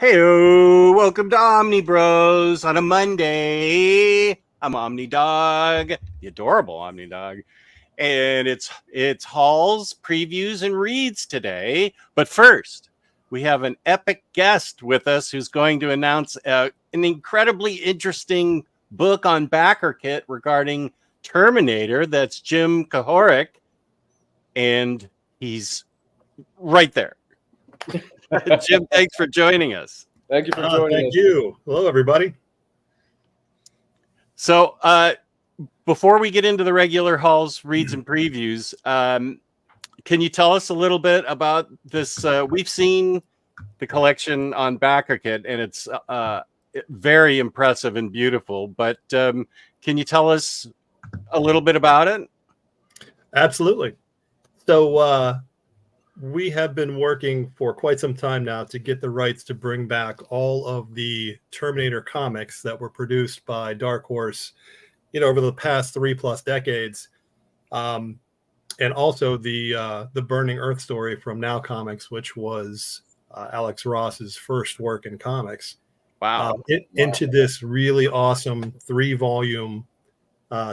Hey, welcome to Omnibros on a Monday. I'm Omnidog, the adorable Omnidog, and it's hauls, previews, and reads today. But first, we have an epic guest with us who's going to announce an incredibly interesting book on BackerKit regarding Terminator. That's Jim Kahoric, and he's right there. Jim, thanks for joining us. Thank you for joining us. Thank you. Hello, everybody. So before we get into the regular hauls, reads, and previews, can you tell us a little bit about this? We've seen the collection on BackerKit, and it's very impressive and beautiful. But can you tell us a little bit about it? Absolutely. So we have been working for quite some time now to get the rights to bring back all of the Terminator comics that were produced by Dark Horse, over the past 3+ decades. And also the Burning Earth story from Now Comics, which was Alex Ross's first work in comics. Wow. Into this really awesome 3-volume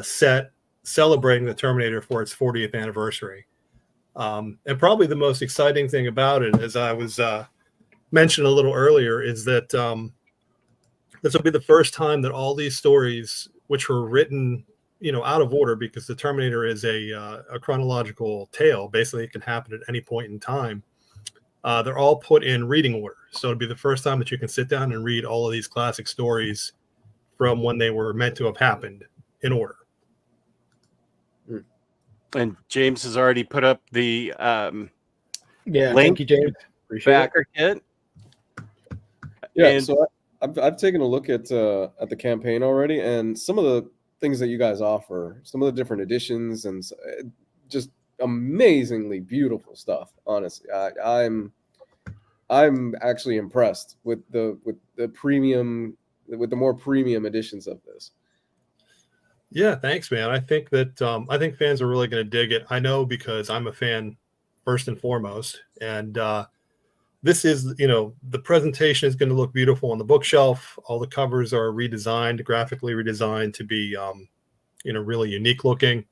set celebrating the Terminator for its 40th anniversary. And probably the most exciting thing about it, as I was mentioned a little earlier, is that this will be the first time that all these stories, which were written, out of order, because the Terminator is a chronological tale. Basically, it can happen at any point in time. They're all put in reading order. So it'll be the first time that you can sit down and read all of these classic stories from when they were meant to have happened in order. And James has already put up the link. Thank you, James. Appreciate BackerKit. Yeah, and so I've taken a look at the campaign already, and some of the things that you guys offer, some of the different editions, and just amazingly beautiful stuff. Honestly, I'm actually impressed with the premium, with the more premium editions of this. Yeah, thanks, man. I think that I think fans are really going to dig it. I know, because I'm a fan first and foremost, and this is, the presentation is going to look beautiful on the bookshelf. All the covers are redesigned, graphically redesigned to be, really unique looking.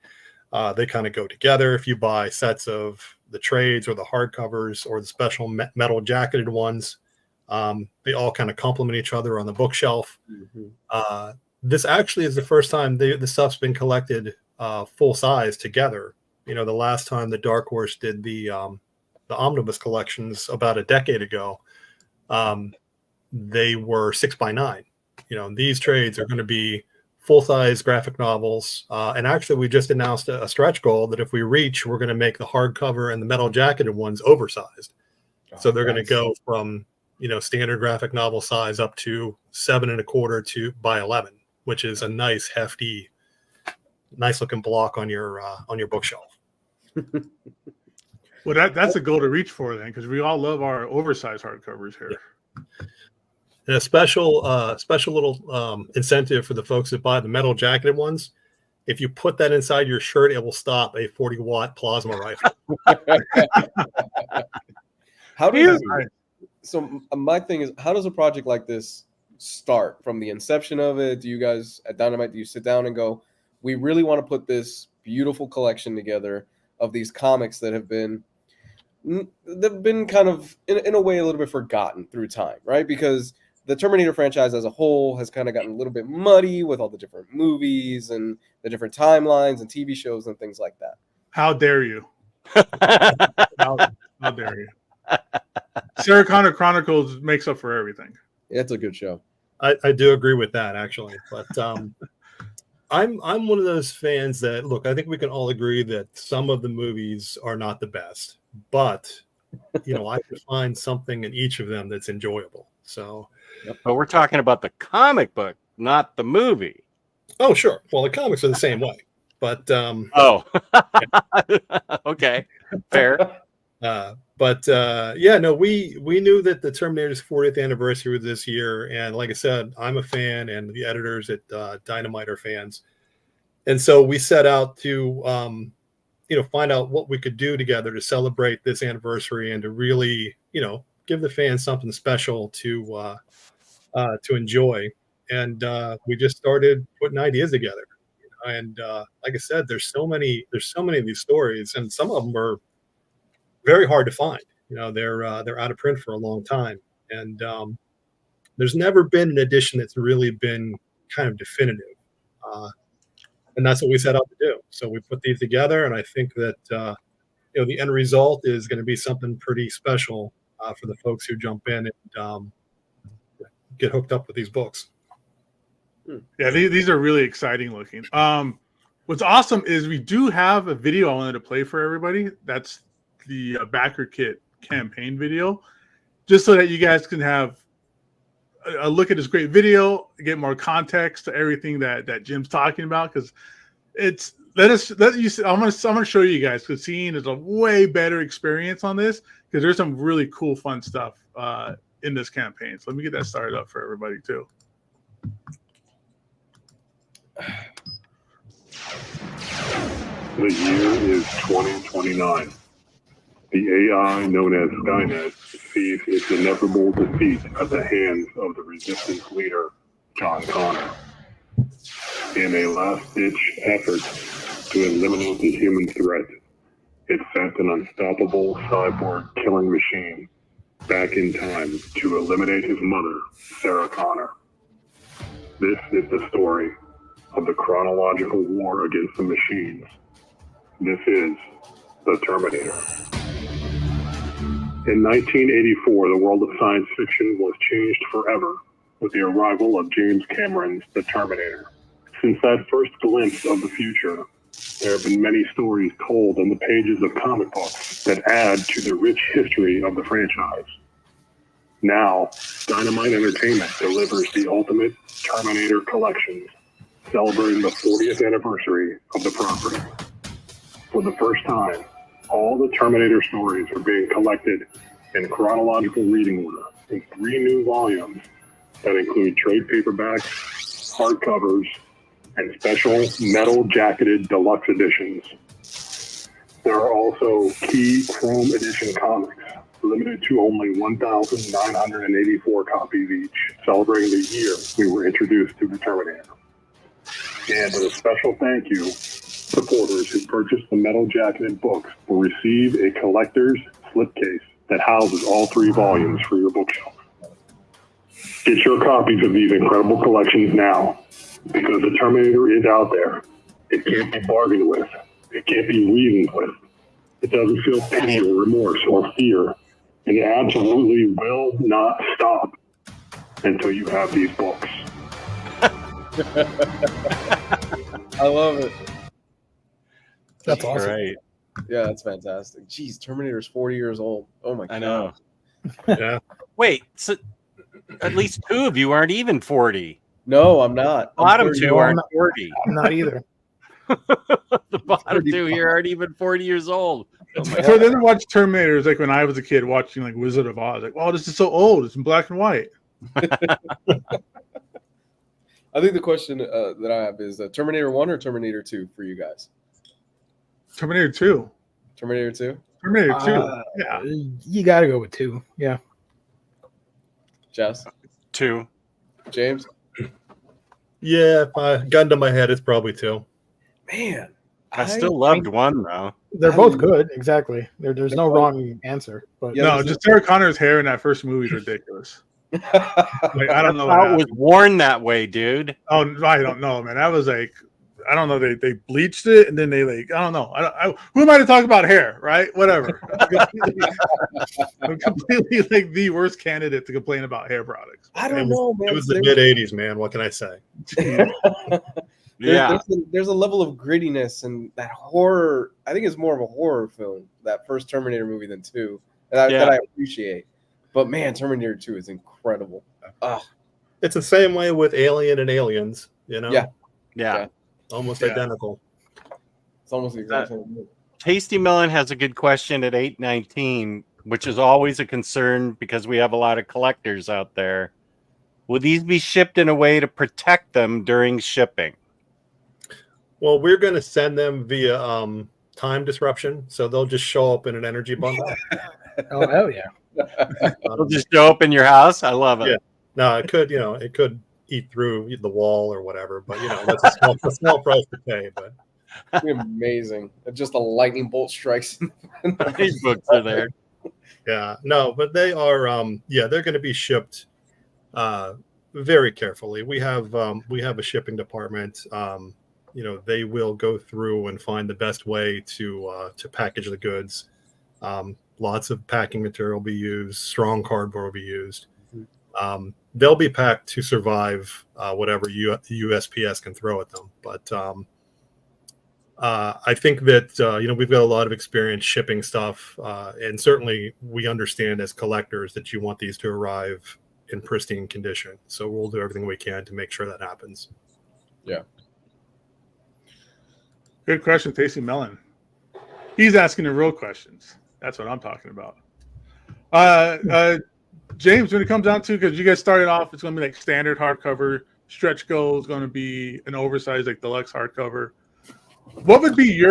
They kind of go together. If you buy sets of the trades or the hardcovers or the special metal jacketed ones, they all kind of complement each other on the bookshelf. Mm-hmm. This actually is the first time the stuff's been collected full size together. The last time the Dark Horse did the Omnibus collections about a decade ago, they were 6x9. These trades are going to be full-size graphic novels. And actually, we just announced a stretch goal that if we reach, we're going to make the hardcover and the metal jacketed ones oversized. So they're going to go from standard graphic novel size up to 7 1/4 by 11. Which is a nice, hefty, nice-looking block on your bookshelf. Well, that's a goal to reach for then, because we all love our oversized hardcovers here. Yeah. And a special little incentive for the folks that buy the metal jacketed ones: if you put that inside your shirt, it will stop a 40-watt plasma rifle. So my thing is, how does a project like this start from the inception of it? Do you guys at Dynamite, do you sit down and go, we really want to put this beautiful collection together of these comics that have been kind of in a way a little bit forgotten through time, right? Because the Terminator franchise as a whole has kind of gotten a little bit muddy with all the different movies and the different timelines and TV shows and things like that. How dare you? How dare you? Sarah Connor Chronicles makes up for everything. It's a good show. I do agree with that, actually, but I'm one of those fans that, look, I think we can all agree that some of the movies are not the best, but I can find something in each of them that's enjoyable. So, but we're talking about the comic book, not the movie. Oh, sure. Well, the comics are the same way, but okay, fair. We knew that the Terminator's 40th anniversary was this year, and like I said, I'm a fan, and the editors at Dynamite are fans, and so we set out to, find out what we could do together to celebrate this anniversary and to really, give the fans something special to enjoy. And we just started putting ideas together. And like I said, there's so many of these stories, and some of them are very hard to find. They're out of print for a long time, and there's never been an edition that's really been kind of definitive. And that's what we set out to do. So we put these together, and I think that the end result is going to be something pretty special for the folks who jump in and get hooked up with these books. Yeah, these are really exciting looking. What's awesome is we do have a video I wanted to play for everybody. That's the BackerKit campaign video, just so that you guys can have a look at this great video, get more context to everything that Jim's talking about. Because I'm gonna show you guys, because seeing is a way better experience on this, because there's some really cool, fun stuff in this campaign. So let me get that started up for everybody too. The year is 2029. The AI known as Skynet sees its inevitable defeat at the hands of the resistance leader, John Connor. In a last-ditch effort to eliminate the human threat, it sent an unstoppable cyborg killing machine back in time to eliminate his mother, Sarah Connor. This is the story of the chronological war against the machines. This is the Terminator. In 1984, the world of science fiction was changed forever with the arrival of James Cameron's The Terminator. Since that first glimpse of the future, there have been many stories told in the pages of comic books that add to the rich history of the franchise. Now, Dynamite Entertainment delivers the ultimate Terminator collection, celebrating the 40th anniversary of the property. For the first time, all the Terminator stories are being collected in chronological reading order in 3 new volumes that include trade paperbacks, hardcovers, and special metal-jacketed deluxe editions. There are also key Chrome edition comics, limited to only 1,984 copies each, celebrating the year we were introduced to the Terminator. And with a special thank you, supporters who purchase the metal-jacketed books will receive a collector's slipcase that houses all 3 volumes for your bookshelf. Get your copies of these incredible collections now, because the Terminator is out there. It can't be bargained with. It can't be reasoned with. It doesn't feel pity or remorse or fear, and it absolutely will not stop until you have these books. I love it. That's awesome. Right. Yeah, that's fantastic. Jeez, Terminator's 40 years old. Oh my god. I know. Yeah. Wait, so at least 2 of you aren't even 40. No, I'm not. I'm Bottom 30. 2 No, I'm aren't not. 40. I'm not either. The bottom 2 pretty here aren't even 40 years old. Oh my So then watch Terminator is like when I was a kid watching like Wizard of Oz. Like, wow, this is so old. It's in black and white. I think the question that I have is Terminator 1 or Terminator 2 for you guys? Terminator 2. Terminator 2? Terminator 2. Yeah. You got to go with 2. Yeah. Jess? 2. James? Yeah, if I gun to my head, it's probably 2. Man. I still loved 1 though. They're both good. Exactly. There's no wrong answer. But Yeah, No, there's just Sarah Connor's hair in that first movie is ridiculous. Like, I don't know. What How it was happened. worn that way, dude. Oh, I don't know, man. That was like, I don't know. They bleached it and then they like, I don't know. Who am I to talk about hair, right? Whatever. I'm completely like the worst candidate to complain about hair products. I don't know, man. It was the mid 80s, man. What can I say? Yeah. There's a level of grittiness and that horror. I think it's more of a horror film, that first Terminator movie, than 2. That I appreciate. But man, Terminator 2 is incredible. It's the same way with Alien and Aliens, you know? Yeah. Almost Yeah. identical. It's almost the exact same movie. Tasty Melon has a good question at 819, which is always a concern because we have a lot of collectors out there. Will these be shipped in a way to protect them during shipping? Well, we're going to send them via time disruption, so they'll just show up in an energy bundle. oh hell yeah. It'll just show up in your house. I love it. Yeah. No, it could, it could eat through the wall or whatever, but that's a small price to pay. But It'd be amazing. Just a lightning bolt strikes. These books are there. yeah, no, but they are, they're going to be shipped very carefully. We have a shipping department. They will go through and find the best way to package the goods. Lots of packing material will be used. Strong cardboard will be used. They'll be packed to survive whatever USPS can throw at them. But I think that we've got a lot of experience shipping stuff, and certainly we understand as collectors that you want these to arrive in pristine condition. So we'll do everything we can to make sure that happens. Yeah. Good question, Tasty Melon. He's asking the real questions. That's what I'm talking about. James, when it comes down to, because you guys started off, it's going to be like standard hardcover. Stretch goal is going to be an oversized, like deluxe hardcover. What would be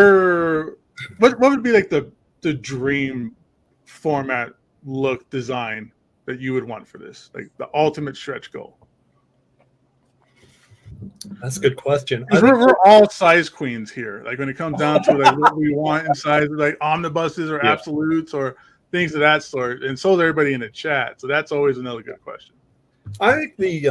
what would be like the dream format, look, design that you would want for this? Like the ultimate stretch goal. That's a good question. We're all size queens here. Like when it comes down to like what we want in size, like omnibuses or absolutes or things of that sort, and so is everybody in the chat. So that's always another good question. I think the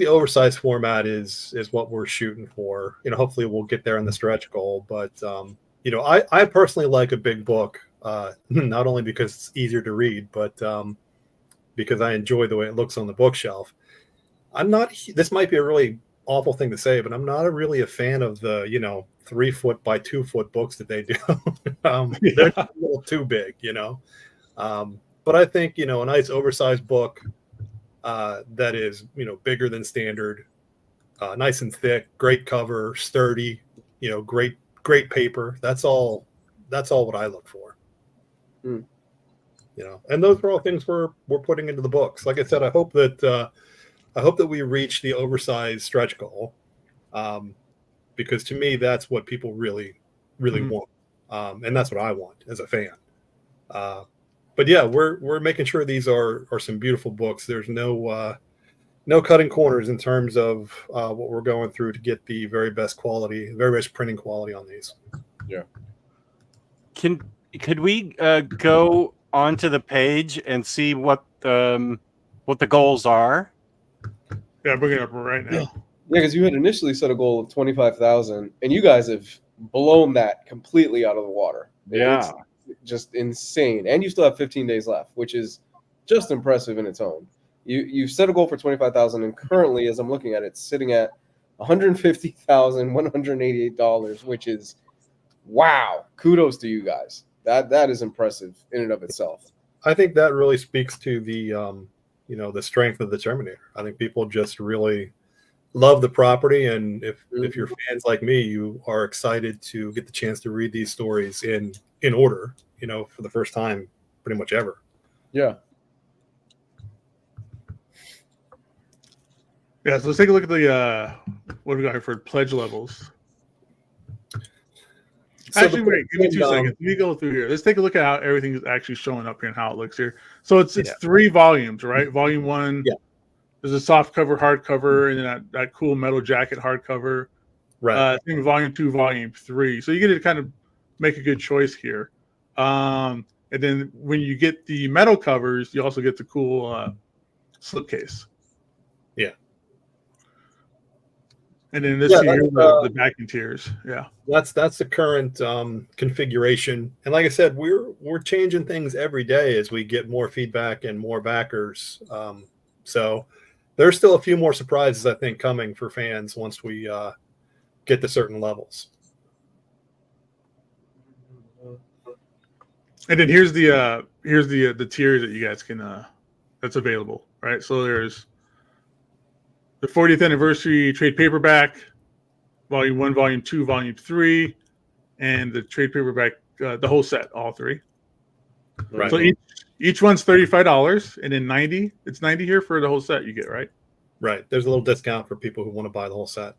oversized format is what we're shooting for. Hopefully we'll get there in the stretch goal. But I personally like a big book, not only because it's easier to read, but because I enjoy the way it looks on the bookshelf. This might be a really awful thing to say, but I'm not really a fan of the 3 foot by 2 foot books that they do. They're a little too big, But I think a nice oversized book that is bigger than standard, nice and thick, great cover, sturdy, great paper. That's all what I look for. And those are all things we're putting into the books. Like I said, I hope that we reach the oversized stretch goal, because to me that's what people really want, and that's what I want as a fan. But yeah, we're making sure these are some beautiful books. There's no cutting corners in terms of what we're going through to get the very best quality, very best printing quality on these. Yeah. Could we go onto the page and see what the goals are? Yeah, bring it up right now. Yeah, because you had initially set a goal of 25,000, and you guys have blown that completely out of the water. Yeah, it's just insane, and you still have 15 days left, which is just impressive in its own. You set a goal for 25,000, and currently, as I'm looking at it, it's sitting at $150,188, which is wow. Kudos to you guys. That is impressive in and of itself. I think that really speaks to the the strength of the Terminator. I think people just really love the property, and if you're fans like me, you are excited to get the chance to read these stories in order, for the first time pretty much ever. Yeah. Yeah, so let's take a look at the what do we got here for pledge levels. So actually, wait, give me 2 seconds. Let me go through here. Let's take a look at how everything is actually showing up here and how it looks here. So it's 3 volumes, right? Volume 1, there's a soft cover, hardcover, and then that cool metal jacket hardcover. Right. Same with Volume 2, Volume 3. So you get to kind of make a good choice here. And then when you get the metal covers, you also get the cool slipcase. Yeah. And then this here, the backing tiers. Yeah. That's the current configuration. And like I said, we're changing things every day as we get more feedback and more backers. So there's still a few more surprises, I think, coming for fans once we get to certain levels. And then here's the tiers that you guys can that's available, right? So there's the 40th anniversary trade paperback, Volume 1, Volume 2, Volume 3, and the trade paperback, the whole set, all 3. Right. So each one's $35, and then $90. It's $90 here for the whole set you get, right? Right. There's a little discount for people who want to buy the whole set.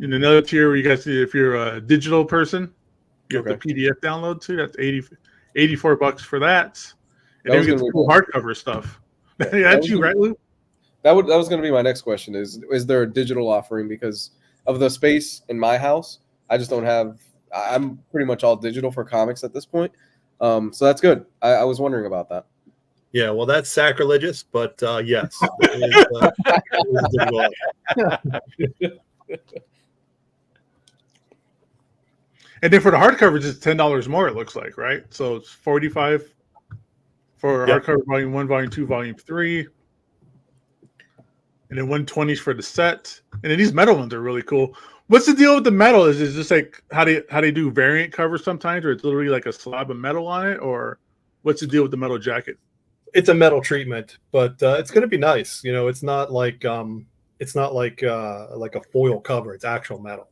And another tier where you guys see if you're a digital person, you have the PDF download too. That's $84 for that. And then we get the cool hardcover stuff. That's you, right, Lou? That was going to be my next question. Is there a digital offering? Because of the space in my house, I just don't have. I'm pretty much all digital for comics at this point. So that's good. I was wondering about that. Yeah, well, that's sacrilegious, but yes. It is a digital offering. And then for the hardcovers, it's $10 more. It looks like, right? So it's $45 for hardcover volume 1, volume 2, volume 3, and then $120 for the set. And then these metal ones are really cool. What's the deal with the metal? Is it just like how they do variant covers sometimes, or it's literally like a slab of metal on it, or what's the deal with the metal jacket? It's a metal treatment, but it's going to be nice. You know, it's not like a foil cover. It's actual metal.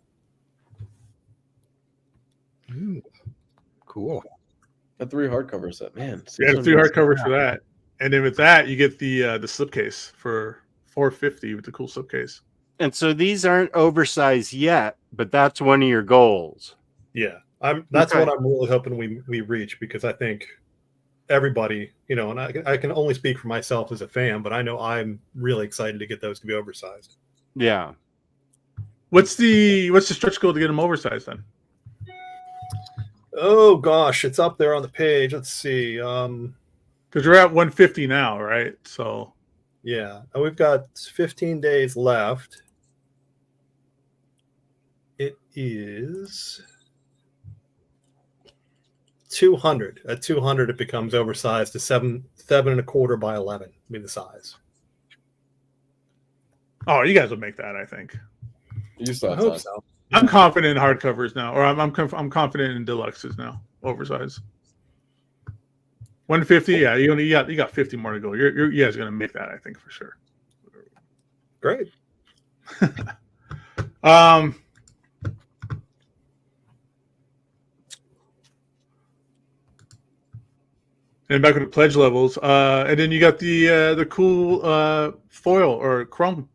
Cool. A 3 hardcover set, man. Yeah, 3 hardcovers for that, and then with that you get the slipcase for $450 with the cool slipcase. And so these aren't oversized yet, but that's one of your goals. Yeah, that's what I'm really hoping we reach, because I think everybody, you know, and I can only speak for myself as a fan, but I know I'm really excited to get those to be oversized. Yeah. What's the stretch goal to get them oversized then? Oh gosh, it's up there on the page. Let's see. Because we're at 150 now, right? So yeah, we've got 15 days left. It is 200. At 200, it becomes oversized to 7.25 by 11. Be the size. Oh, you guys will make that, I think. I hope so. I'm confident in hardcovers now, or I'm confident in deluxes now, oversized. 150, yeah. You got 50 more to go. You guys are gonna make that, I think, for sure. Great. And back with the pledge levels, and then you got the cool foil or chrome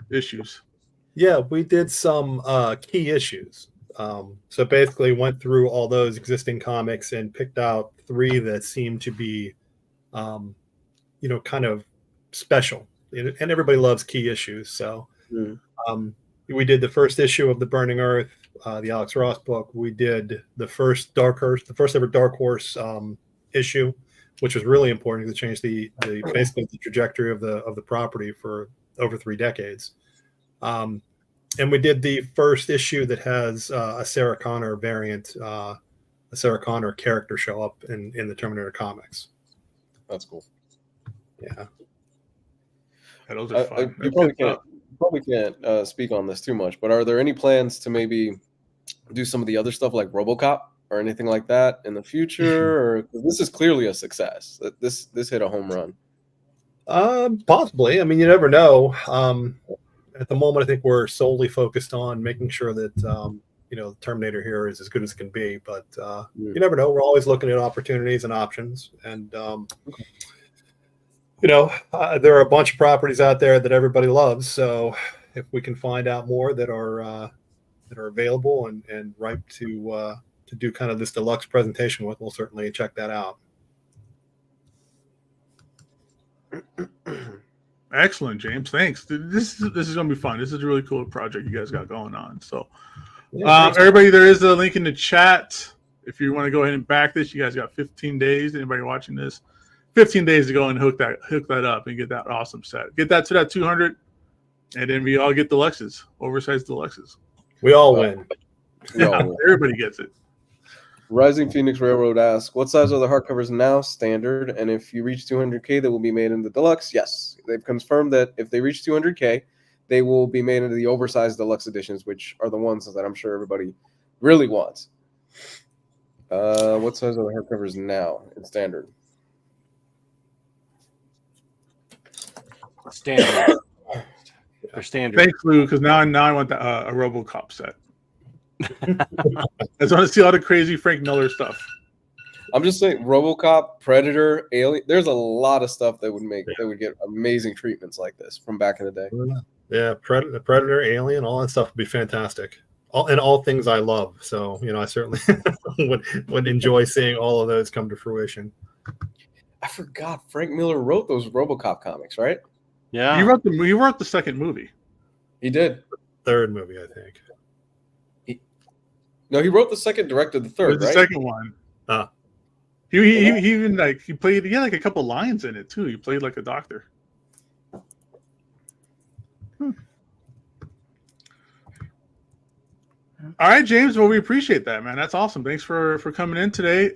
issues. Yeah, we did some key issues. So basically went through all those existing comics and picked out 3 that seemed to be, kind of special. And everybody loves key issues. So we did the first issue of The Burning Earth, the Alex Ross book. We did the first ever Dark Horse issue, which was really important to change basically the trajectory of the property for over 3 decades. And we did the first issue that has a Sarah Connor variant, a Sarah Connor character show up in the Terminator comics. That's cool. Yeah. Those are fun. You probably can't speak on this too much, but are there any plans to maybe do some of the other stuff like RoboCop or anything like that in the future? Or this is clearly a success. This hit a home run. Possibly. I mean, you never know. At the moment, I think we're solely focused on making sure that the Terminator here is as good as it can be. But you never know. We're always looking at opportunities and options. And there are a bunch of properties out there that everybody loves. So if we can find out more that are available and ripe to do kind of this deluxe presentation with, we'll certainly check that out. Excellent, James. Thanks. This is going to be fun. This is a really cool project you guys got going on. So, everybody, there is a link in the chat. If you want to go ahead and back this, you guys got 15 days. Anybody watching this, 15 days to go and hook that up and get that awesome set. Get that to that 200, and then we all get deluxes, oversized deluxes. We all win. Everybody gets it. Rising Phoenix Railroad asks, what size are the hardcovers now? Standard. And if you reach 200K, they will be made into deluxe? Yes. They've confirmed that if they reach 200K, they will be made into the oversized deluxe editions, which are the ones that I'm sure everybody really wants. What size are the hardcovers now in standard? Standard. They're standard. Thanks, Lou, because now I want a RoboCop set. I just want to see all the crazy Frank Miller stuff. I'm just saying, RoboCop, Predator, Alien. There's a lot of stuff that would get amazing treatments like this from back in the day. Yeah, Predator, Alien, all that stuff would be fantastic. all things I love. So, I certainly would enjoy seeing all of those come to fruition. I forgot Frank Miller wrote those RoboCop comics, right? Yeah. He wrote the second movie. He did. Third movie, I think. No, he wrote the second, directed the third, The right? second one. He even he played like a couple lines in it too. He played like a doctor. All right, James. Well, we appreciate that, man. That's awesome. Thanks for coming in today.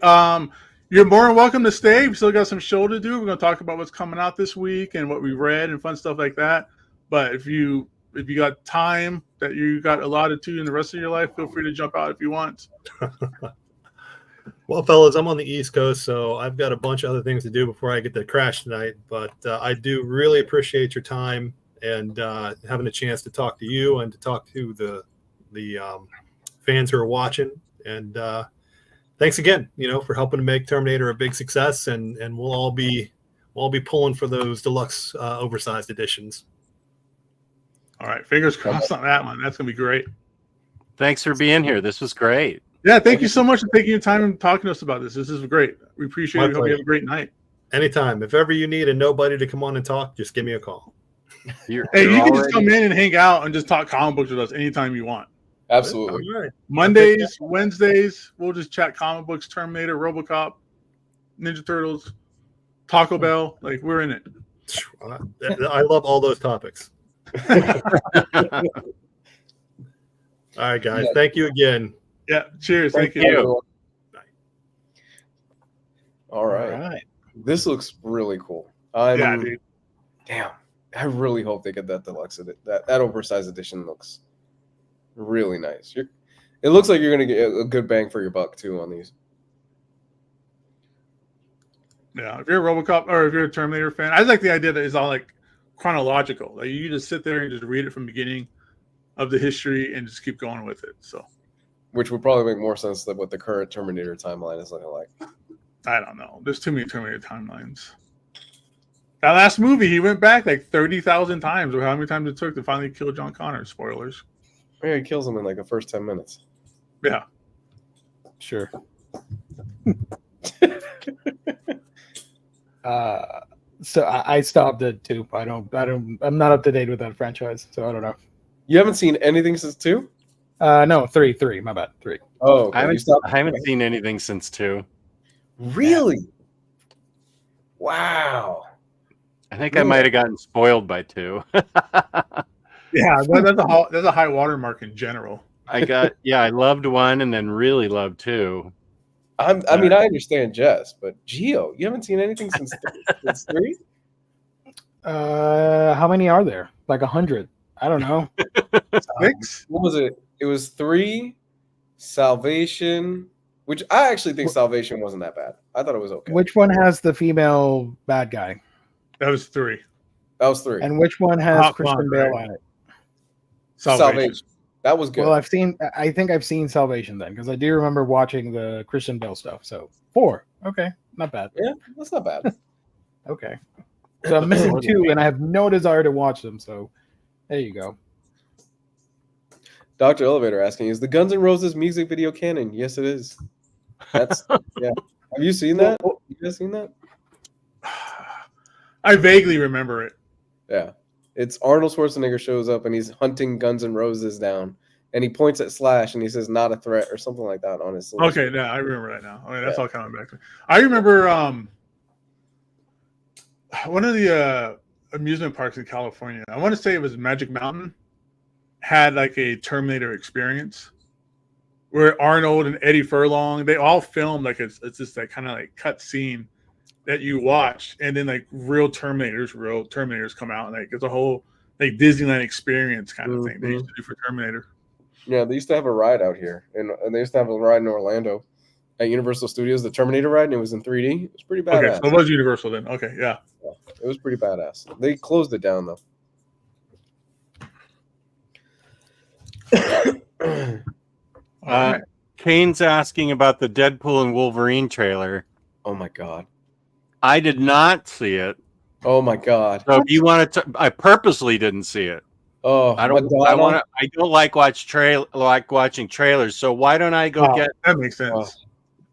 You're more than welcome to stay. We still got some show to do. We're going to talk about what's coming out this week and what we read and fun stuff like that. But if you got time that you got allotted to in the rest of your life, feel free to jump out if you want. Well, fellas, I'm on the East Coast, so I've got a bunch of other things to do before I get to crash tonight. But I do really appreciate your time and having a chance to talk to you and to talk to the fans who are watching. And thanks again, for helping to make Terminator a big success. And we'll all be pulling for those deluxe oversized editions. All right, fingers crossed on that one. That's gonna be great. Thanks for being here. This was great. Yeah, thank you so much for taking your time and talking to us about this. This is great. We appreciate it. Hope you have a great night. Anytime. If ever you need a nobody to come on and talk, just give me a call. You can just come in and hang out and just talk comic books with us anytime you want. Absolutely. All right. Mondays, Wednesdays, we'll just chat comic books, Terminator, RoboCop, Ninja Turtles, Taco Bell. Like, we're in it. I love all those topics. All right, guys. Thank you again. Yeah. Cheers. Thank you. All right. This looks really cool. Yeah, dude. Damn. I really hope they get that deluxe. That oversized edition looks really nice. It looks like you're going to get a good bang for your buck, too, on these. Yeah. If you're a RoboCop or if you're a Terminator fan, I like the idea that it's all like chronological. Like, you just sit there and just read it from the beginning of the history and just keep going with it. So, which would probably make more sense than what the current Terminator timeline is looking like. I don't know. There's too many Terminator timelines. That last movie, he went back like 30,000 times, or how many times it took to finally kill John Connor. Spoilers. Yeah, he kills him in like the first 10 minutes. Yeah. Sure. So I stopped it too. I'm not up to date with that franchise, so I don't know. You haven't seen anything since 2? No, 3. My bad. 3. Oh, okay. I haven't seen anything since 2. Really? Wow. I think I might have gotten spoiled by 2. Yeah, that's a high watermark in general. I loved 1 and then really loved 2. I mean, I understand Jess, but Gio, you haven't seen anything since 3? How many are there? Like 100? I don't know. 6? What was it? It was 3, Salvation, which I actually think Salvation wasn't that bad. I thought it was okay. Which one has the female bad guy? That was 3. That was 3. And which one has Hot Christian Blonde, Bale right? on it? Salvation. That was good. Well, I think I've seen Salvation then, because I do remember watching the Christian Bale stuff. So 4. Okay, not bad. Yeah, that's not bad. Okay. So I'm missing 2, and I have no desire to watch them. So there you go. Dr. Elevator asking, is the Guns N' Roses music video canon? Yes, it is. That's yeah. Have you seen that? You guys seen that? I vaguely remember it. Yeah. It's Arnold Schwarzenegger shows up and he's hunting Guns N' Roses down. And he points at Slash and he says, not a threat, or something like that on his solution. Okay, yeah, I remember that now. Okay, that's all coming back to me. I remember one of the amusement parks in California, I want to say it was Magic Mountain, had like a Terminator experience where Arnold and Eddie Furlong, they all filmed like it's just that kind of like cut scene that you watch, and then like real Terminators come out, and like it's a whole like Disneyland experience kind of thing they used to do for Terminator. Yeah, they used to have a ride out here, and they used to have a ride in Orlando at Universal Studios, the Terminator ride, and it was in 3D. It was pretty badass. Okay, so it was Universal then. Okay, yeah. It was pretty badass. They closed it down though. Kane's asking about the Deadpool and Wolverine trailer. Oh my god. I did not see it. Oh my god. So if you want to, I purposely didn't see it. Oh, I don't. I want to. I don't like watching trailers. So why don't I go get? That makes sense. Oh.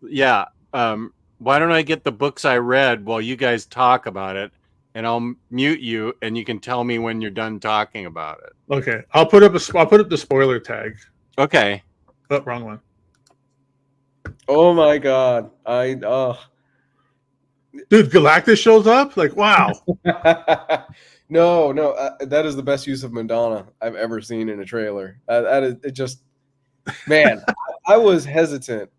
Yeah. Why don't I get the books I read while you guys talk about it, and I'll mute you, and you can tell me when you're done talking about it. Okay, I'll put up the spoiler tag. Okay. Oh, wrong one. Oh my god. Dude, Galactus shows up? Like, wow. No, that is the best use of Madonna I've ever seen in a trailer. That is it. Just man, I was hesitant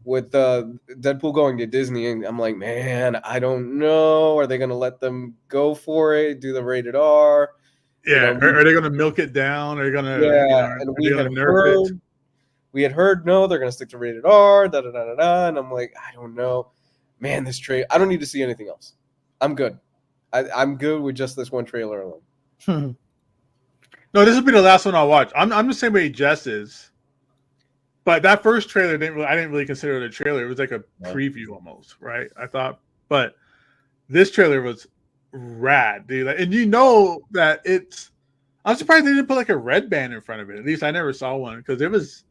with Deadpool going to Disney, and I'm like, man, I don't know. Are they going to let them go for it? Do the rated R? Yeah, are they going to milk it down? Are they going to? Yeah, and we had heard no, they're going to stick to rated R. Da da da da da. And I'm like, I don't know, man. This trailer, I don't need to see anything else. I'm good. I'm good with just this one trailer alone. No, this will be the last one I'll watch. I'm the same way Jess is, but that first trailer I didn't really consider it a trailer. It was like a preview almost, right? I thought, but this trailer was rad, dude. And you know that it's. I'm surprised they didn't put like a red band in front of it. At least I never saw one because it was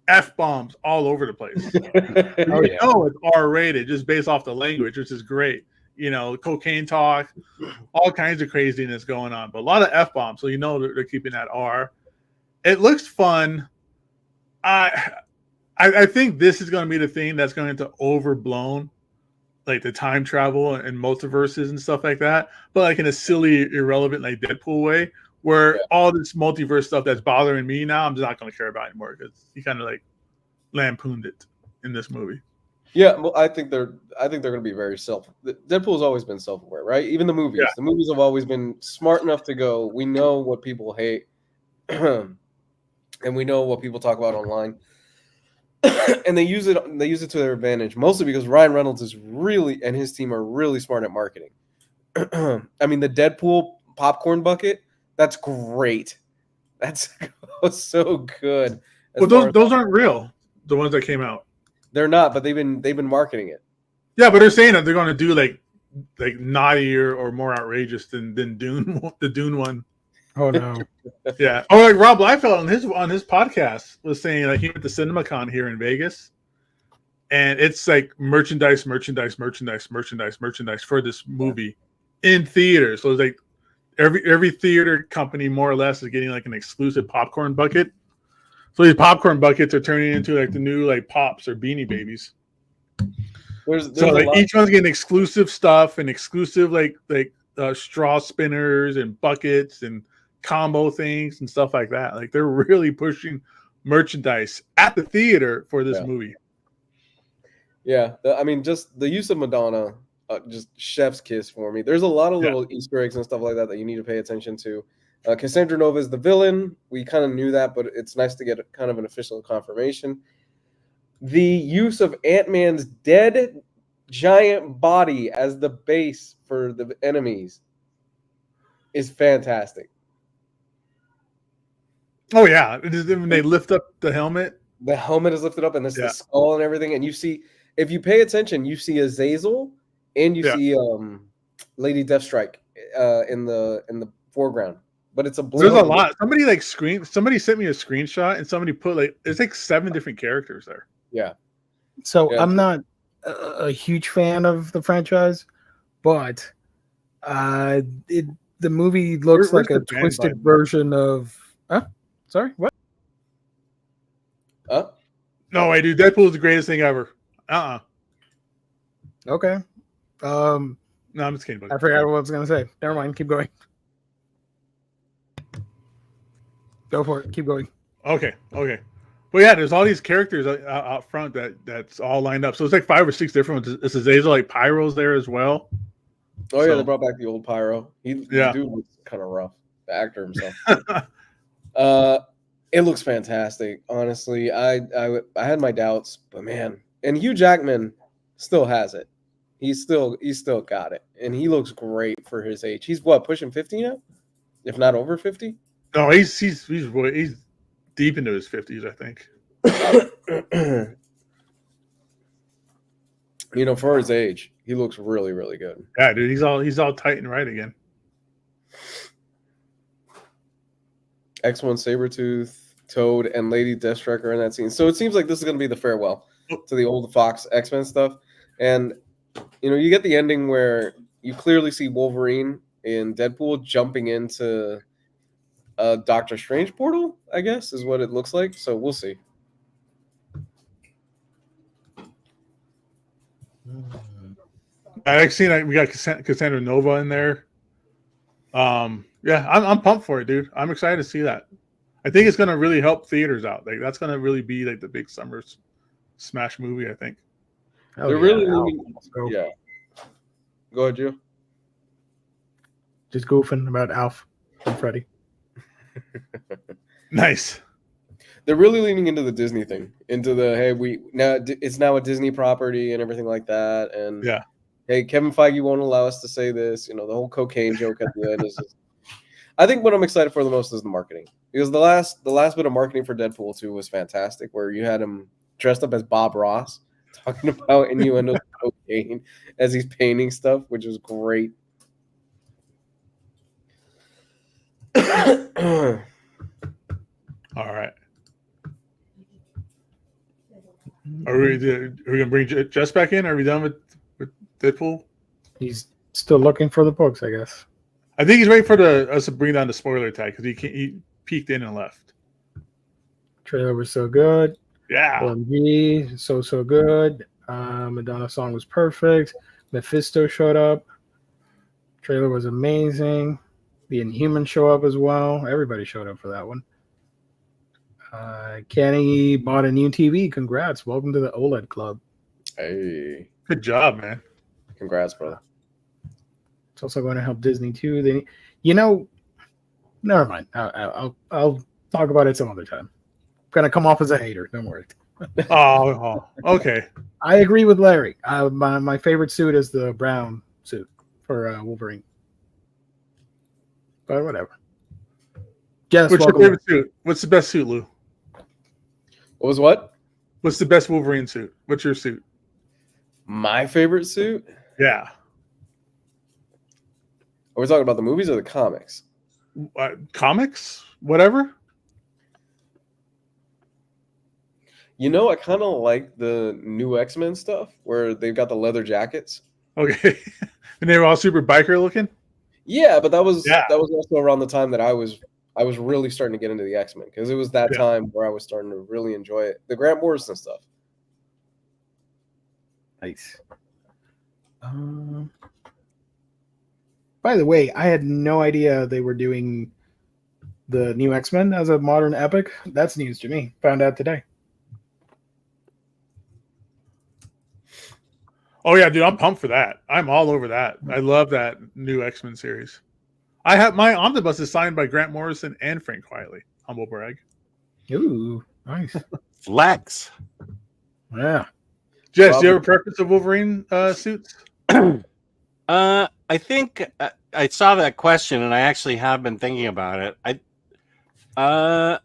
F-bombs all over the place. Oh, yeah. No, it's R-rated just based off the language, which is great. You know, cocaine talk, all kinds of craziness going on, but a lot of F-bombs. So you know they're keeping that R. It looks fun. I think this is going to be the thing that's going to overblown, like the time travel and multiverses and stuff like that, but like in a silly, irrelevant, like Deadpool way, where all this multiverse stuff that's bothering me now, I'm just not going to care about anymore because he kind of like lampooned it in this movie. Yeah, well, I think they're going to be very Deadpool's always been self-aware, right? Even the movies. Yeah. The movies have always been smart enough to go, we know what people hate, and we know what people talk about online. And they use it to their advantage, mostly because Ryan Reynolds is really, and his team are really smart at marketing. I mean, the Deadpool popcorn bucket, that's great. That's so good. Well, those aren't real. The ones that came out. They're not, but they've been marketing it. Yeah, but they're saying that they're going to do like naughtier or more outrageous than Dune, the Dune one. Oh no. Yeah. Or like Rob Liefeld on his podcast was saying like he went to CinemaCon here in Vegas, and it's like merchandise for this movie in theaters. So it's like every theater company more or less is getting like an exclusive popcorn bucket. So these popcorn buckets are turning into like the new like Pops or Beanie Babies. There's so like each one's getting exclusive stuff and exclusive like straw spinners and buckets and combo things and stuff like that. Like they're really pushing merchandise at the theater for this movie. Yeah, I mean, just the use of Madonna, just chef's kiss for me. There's a lot of little Easter eggs and stuff like that you need to pay attention to. Cassandra Nova is the villain. We kind of knew that, but it's nice to get kind of an official confirmation. The use of Ant-Man's dead giant body as the base for the enemies is fantastic. Oh yeah, when they lift up the helmet. The helmet is lifted up, and there's the skull and everything. And you see, if you pay attention, you see Azazel and you see Lady Deathstrike in the foreground. But it's a blue. There's a lot. Somebody sent me a screenshot, and somebody put like there's like 7 different characters there. Yeah. So I'm not a huge fan of the franchise, but the movie looks like a twisted version of. Sorry, what? No way, dude. Deadpool is the greatest thing ever. Okay. No, I'm just kidding. I forgot what I was gonna say. Never mind. Keep going. Go for it. Keep going. Okay. Well, yeah, there's all these characters out front that's all lined up. So it's like 5 or 6 different ones. This is Azazel, like Pyro's there as well. Oh yeah, they brought back the old Pyro. The dude was kind of rough. The actor himself. It looks fantastic. Honestly, I had my doubts, but man, and Hugh Jackman still has it. He's still got it, and he looks great for his age. He's pushing 50 now, if not over 50. No, he's deep into his 50s, I think. For his age, he looks really, really good. Yeah, dude, he's all tight and right again. X1 Sabretooth, Toad, and Lady Deathstroke are in that scene. So it seems like this is going to be the farewell to the old Fox X-Men stuff. And, you get the ending where you clearly see Wolverine in Deadpool jumping into a Doctor Strange portal, I guess, is what it looks like. So we'll see. I've seen we got Cassandra Nova in there. Yeah, I'm pumped for it, dude. I'm excited to see that. I think it's gonna really help theaters out. Like that's gonna really be like the big summer smash movie. I think. They're really yeah. Go ahead, Joe. Just goofing about Alf and Freddy. Nice. They're really leaning into the Disney thing, into the it's now a Disney property and everything like that. And yeah, hey, Kevin Feige won't allow us to say this. The whole cocaine joke at the end is just. I think what I'm excited for the most is the marketing, because the last bit of marketing for Deadpool 2 was fantastic, where you had him dressed up as Bob Ross talking about innuendo cocaine as he's painting stuff, which was great. All right. Are we gonna bring Jess back in? Are we done with Deadpool? He's still looking for the books, I guess. I think he's waiting for us to bring down the spoiler tag because he peeked in and left. Trailer was so good. Yeah. OMG, so good. Madonna song was perfect. Mephisto showed up. Trailer was amazing. The Inhumans show up as well. Everybody showed up for that one. Kenny bought a new TV. Congrats. Welcome to the OLED club. Hey. Good job, man. Congrats, brother. It's also going to help Disney too. Never mind. I'll talk about it some other time. I'm going to come off as a hater. Don't worry. Oh, okay. I agree with Larry. My favorite suit is the brown suit for Wolverine. But whatever. Jess, what's your favorite suit? What's the best suit, Lou? What was what? What's the best Wolverine suit? What's your suit? My favorite suit? Yeah. Are we talking about the movies or the comics? Comics? Whatever. I kind of like the new X-Men stuff where they've got the leather jackets. Okay. And they were all super biker looking? Yeah, but that was also around the time that I was really starting to get into the X-Men, because it was that time where I was starting to really enjoy it. The Grant Morrison stuff. Nice. By the way, I had no idea they were doing the new X-Men as a modern epic. That's news to me. Found out today. Oh yeah, dude, I'm pumped for that. I'm all over that. I love that new X-Men series. I have my omnibus is signed by Grant Morrison and Frank Quitely. Humble brag. Ooh, nice. Flex. Yeah. Jess, do you have a preference of Wolverine suits? I think I saw that question, and I actually have been thinking about it. I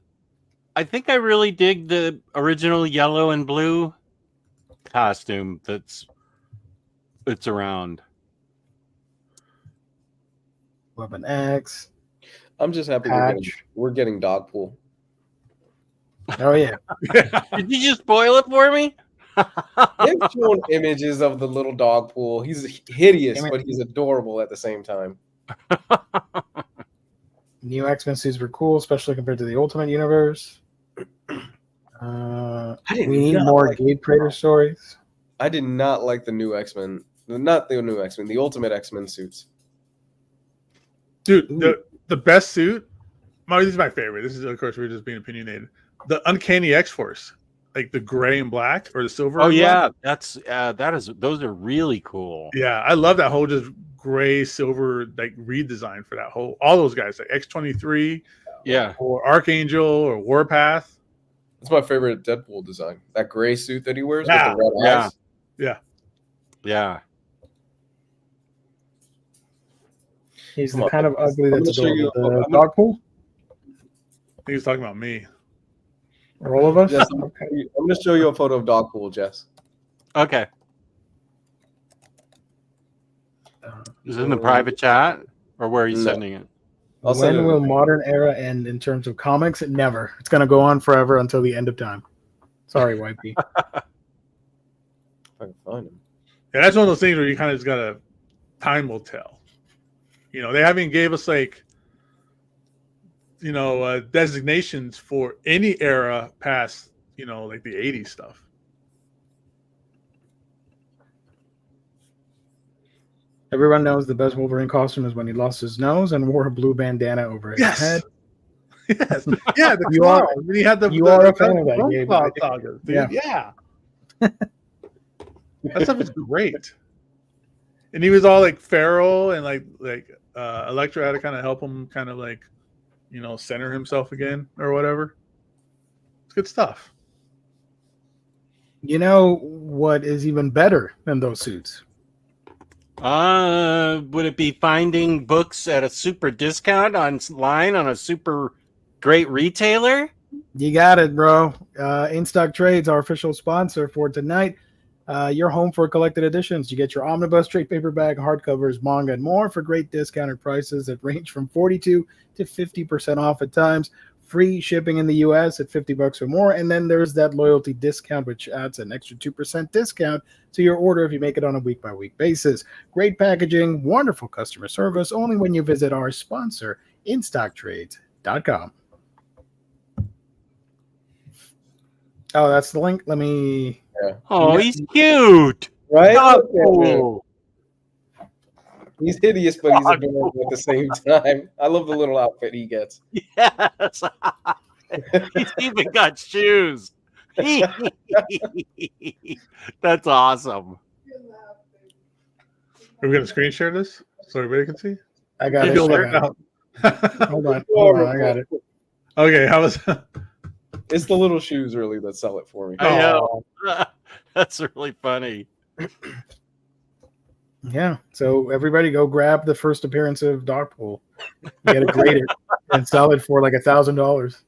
think I really dig the original yellow and blue costume that's around. Weapon X. I'm just happy we're getting Dogpool. Oh yeah. Did you just spoil it for me? They've shown images of the little Dogpool. He's hideous, but he's adorable at the same time. New X-Men suits were cool, especially compared to the Ultimate Universe. We need more Gate Praetor stories. I did not like the new X-Men. Not the new X-Men, the Ultimate X-Men suits. Dude, the best suit, this is my favorite. This is, of course, we're just being opinionated. The Uncanny X-Force, like the gray and black or the silver. Oh yeah, those are really cool. Yeah, I love that whole just gray silver like redesign for that whole all those guys like X-23, or Archangel or Warpath. That's my favorite Deadpool design. That gray suit that he wears with the red eyes. Yeah. He's the kind of ugly that's adorable. The Dogpool? I think he's talking about me. Or all of us? Jess, I'm going to show you a photo of Dogpool, Jess. Okay. Is it in the private chat? Or where are you sending it? When will modern era end in terms of comics? Never. It's going to go on forever until the end of time. Sorry, Wipey. I can find him. Yeah, that's one of those things where you kind of just gotta time will tell. You know, they haven't gave us like, you know, designations for any era past, you know, like the 80s stuff. Everyone knows the best Wolverine costume is when he lost his nose and wore a blue bandana over his head. Yes. Yeah, the You claw. are- When he had the you are a fan of that, bone Gabe. claw saga, dude. Yeah. Yeah. That stuff is great. And he was all like feral, and like Elektra had to kind of help him kind of like, you know, center himself again or whatever. It's good stuff. You know what is even better than those suits? Would it be finding books at a super discount online on a super great retailer? You got it, bro. In Stock Trades, our official sponsor for tonight. You're home for collected editions. You get your Omnibus, trade paperback, hardcovers, manga, and more for great discounted prices that range from 42 to 50% off at times. Free shipping in the U.S. at $50 or more. And then there's that loyalty discount, which adds an extra 2% discount to your order if you make it on a week-by-week basis. Great packaging, wonderful customer service, only when you visit our sponsor, InStockTrades.com. Oh, that's the link. Let me... Oh, he's cute. Right? Oh, He's hideous, but he's adorable at the same time. I love the little outfit he gets. yes. He's even got shoes. That's awesome. Are we gonna screen share this so everybody can see? I got it. You'll I learn got it. now. Hold on. I got it. Okay, how was It's the little shoes really that sell it for me. I know. That's really funny. Yeah. So everybody go grab the first appearance of Deadpool. You gotta grade it and sell it for like $1,000.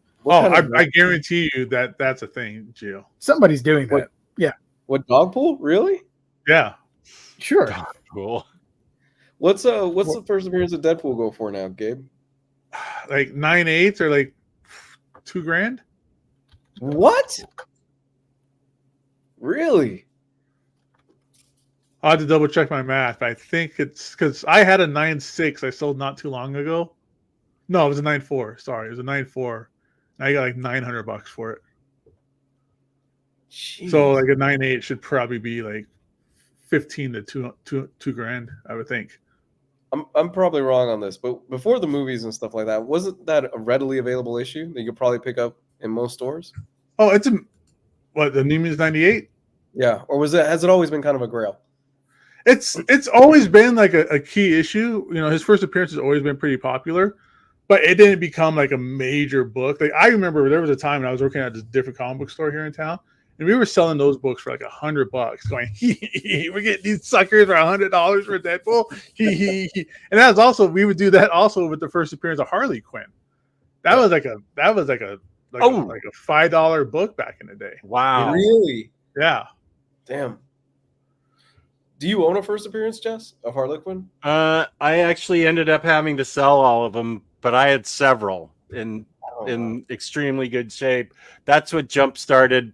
I guarantee you that that's a thing, Gio. Somebody's doing that. Yeah. What, Dogpool? Really? Yeah. Sure. Cool. What's the first appearance of Deadpool go for now, Gabe? Like 9/8 or like $2,000. What? Really? I'll have to double check my math, but I think it's because I had a 9.6 I sold not too long ago. No, it was a 9.4. Sorry, it was a 9.4. I got like $900 for it. Jeez. So like a 9.8 should probably be like 15 to $2,000, I would think. I'm probably wrong on this, but before the movies and stuff like that, wasn't that a readily available issue that you could probably pick up in most stores? Oh, it's the New Mutants 98? Yeah, or has it always been kind of a grail? It's always been like a key issue. You know, his first appearance has always been pretty popular, but it didn't become like a major book. Like I remember there was a time when I was working at a different comic book store here in town, and we were selling those books for like $100. Going, we're getting these suckers for $100 for Deadpool. And that was also, we would do that also with the first appearance of Harley Quinn. That was like a $5 book back in the day. Wow. Really? Yeah. Damn. Do you own a first appearance, Jess, of Harley Quinn? I actually ended up having to sell all of them, but I had several in extremely good shape. That's what jump started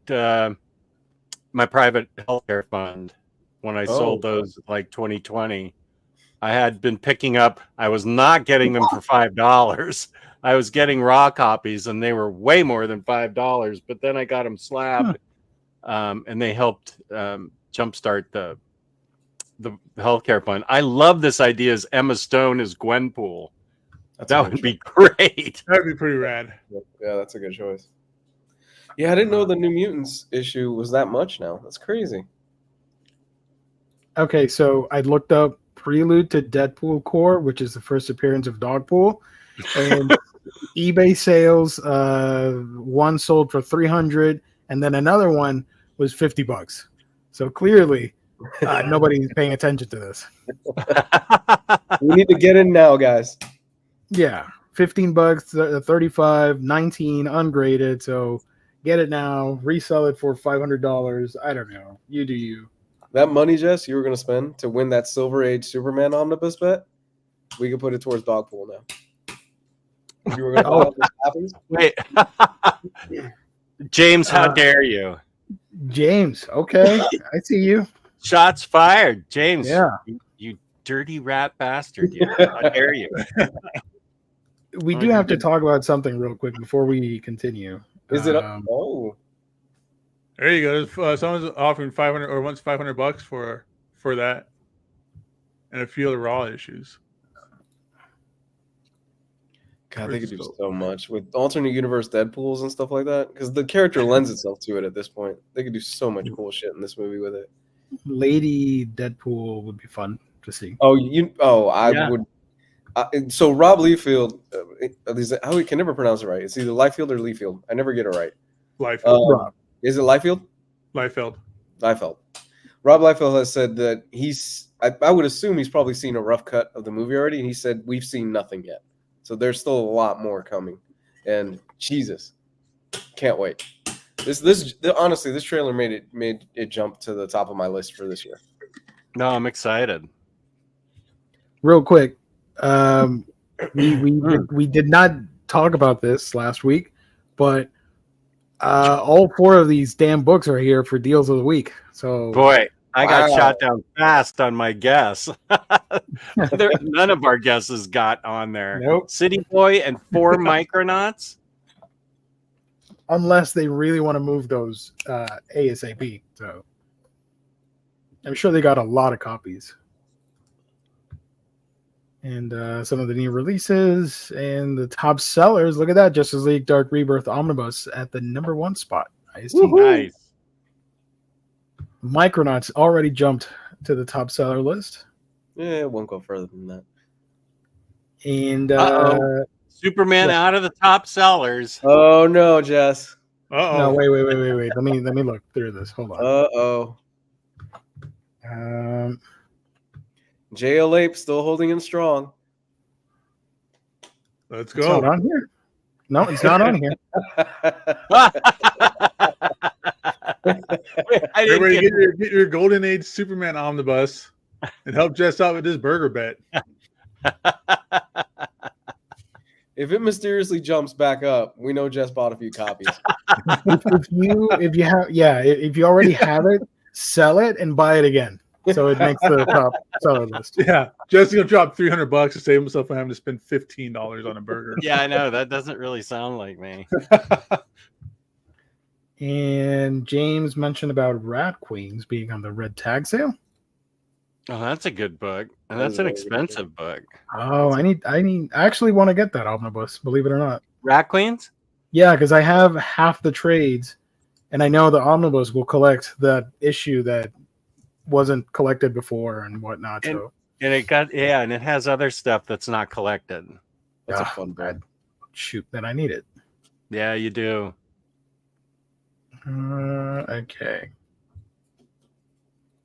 my private healthcare fund when I sold those like 2020. I had been picking up. I was not getting them for $5. I was getting raw copies, and they were way more than $5. But then I got them slabbed, and they helped jumpstart the healthcare fund. I love this idea as Emma Stone as Gwenpool. That would be great. That'd be pretty rad. Yeah, that's a good choice. Yeah, I didn't know the New Mutants issue was that much now. That's crazy. Okay, so I looked up Prelude to Deadpool Core, which is the first appearance of Dogpool, and eBay sales. One sold for $300, and then another one was $50. So clearly, nobody's paying attention to this. We need to get in now, guys. Yeah, $15, 35, 19 ungraded. So get it now, resell it for $500. I don't know. You do you. That money, Jess, you were going to spend to win that Silver Age Superman omnibus bet, we could put it towards Dogpool now. You were going to Oh. this happens? Wait. James, how dare you? James, okay, I see you. Shots fired. James, Yeah. you dirty rat bastard. You. How dare you? We do have to talk about something real quick before we continue. Is it? There you go. Someone's offering 500 or wants $500 for that, and a few other raw issues. God, they could do so much with alternate universe Deadpools and stuff like that because the character lends itself to it at this point. They could do so much cool shit in this movie with it. Lady Deadpool would be fun to see. I would. So Rob Liefeld, how we can never pronounce it right. It's either Liefeld or Liefeld. I never get it right. Liefeld. Is it Liefeld? Liefeld. Rob Liefeld has said that I would assume he's probably seen a rough cut of the movie already, and he said we've seen nothing yet. So there's still a lot more coming. And Jesus, can't wait. Honestly, this trailer made it jump to the top of my list for this year. No, I'm excited. Real quick, we did not talk about this last week, but all 4 of these damn books are here for deals of the week. So boy, I got shot down fast on my guess. None of our guesses got on there. Nope. City Boy and 4 Micronauts. Unless they really want to move those ASAP. So I'm sure they got a lot of copies. And some of the new releases and the top sellers. Look at that. Justice League Dark Rebirth Omnibus at the #1 spot. Nice. Micronauts already jumped to the top seller list. Yeah, it won't go further than that. And Superman out of the top sellers. Oh no, Jess. No, wait. Let me look through this. Hold on. JL Ape still holding in strong. Let's It's go. not on here. No, it's not on here. Everybody get your Golden Age Superman Omnibus and help Jess out with this burger bet. If it mysteriously jumps back up, we know Jess bought a few copies. if you already have it, sell it and buy it again. So it makes the top seller list. Yeah, Jess is gonna drop $300 to save himself from having to spend $15 on a burger. Yeah, I know. That doesn't really sound like me. And James mentioned about Rat Queens being on the red tag sale. Oh, that's a good book. And that's an expensive book. Oh, I actually want to get that omnibus, believe it or not. Rat Queens? Yeah, because I have half the trades, and I know the omnibus will collect that issue that wasn't collected before and whatnot. And it has other stuff that's not collected. That's a fun book. Shoot, that I need it. Yeah, you do. Okay.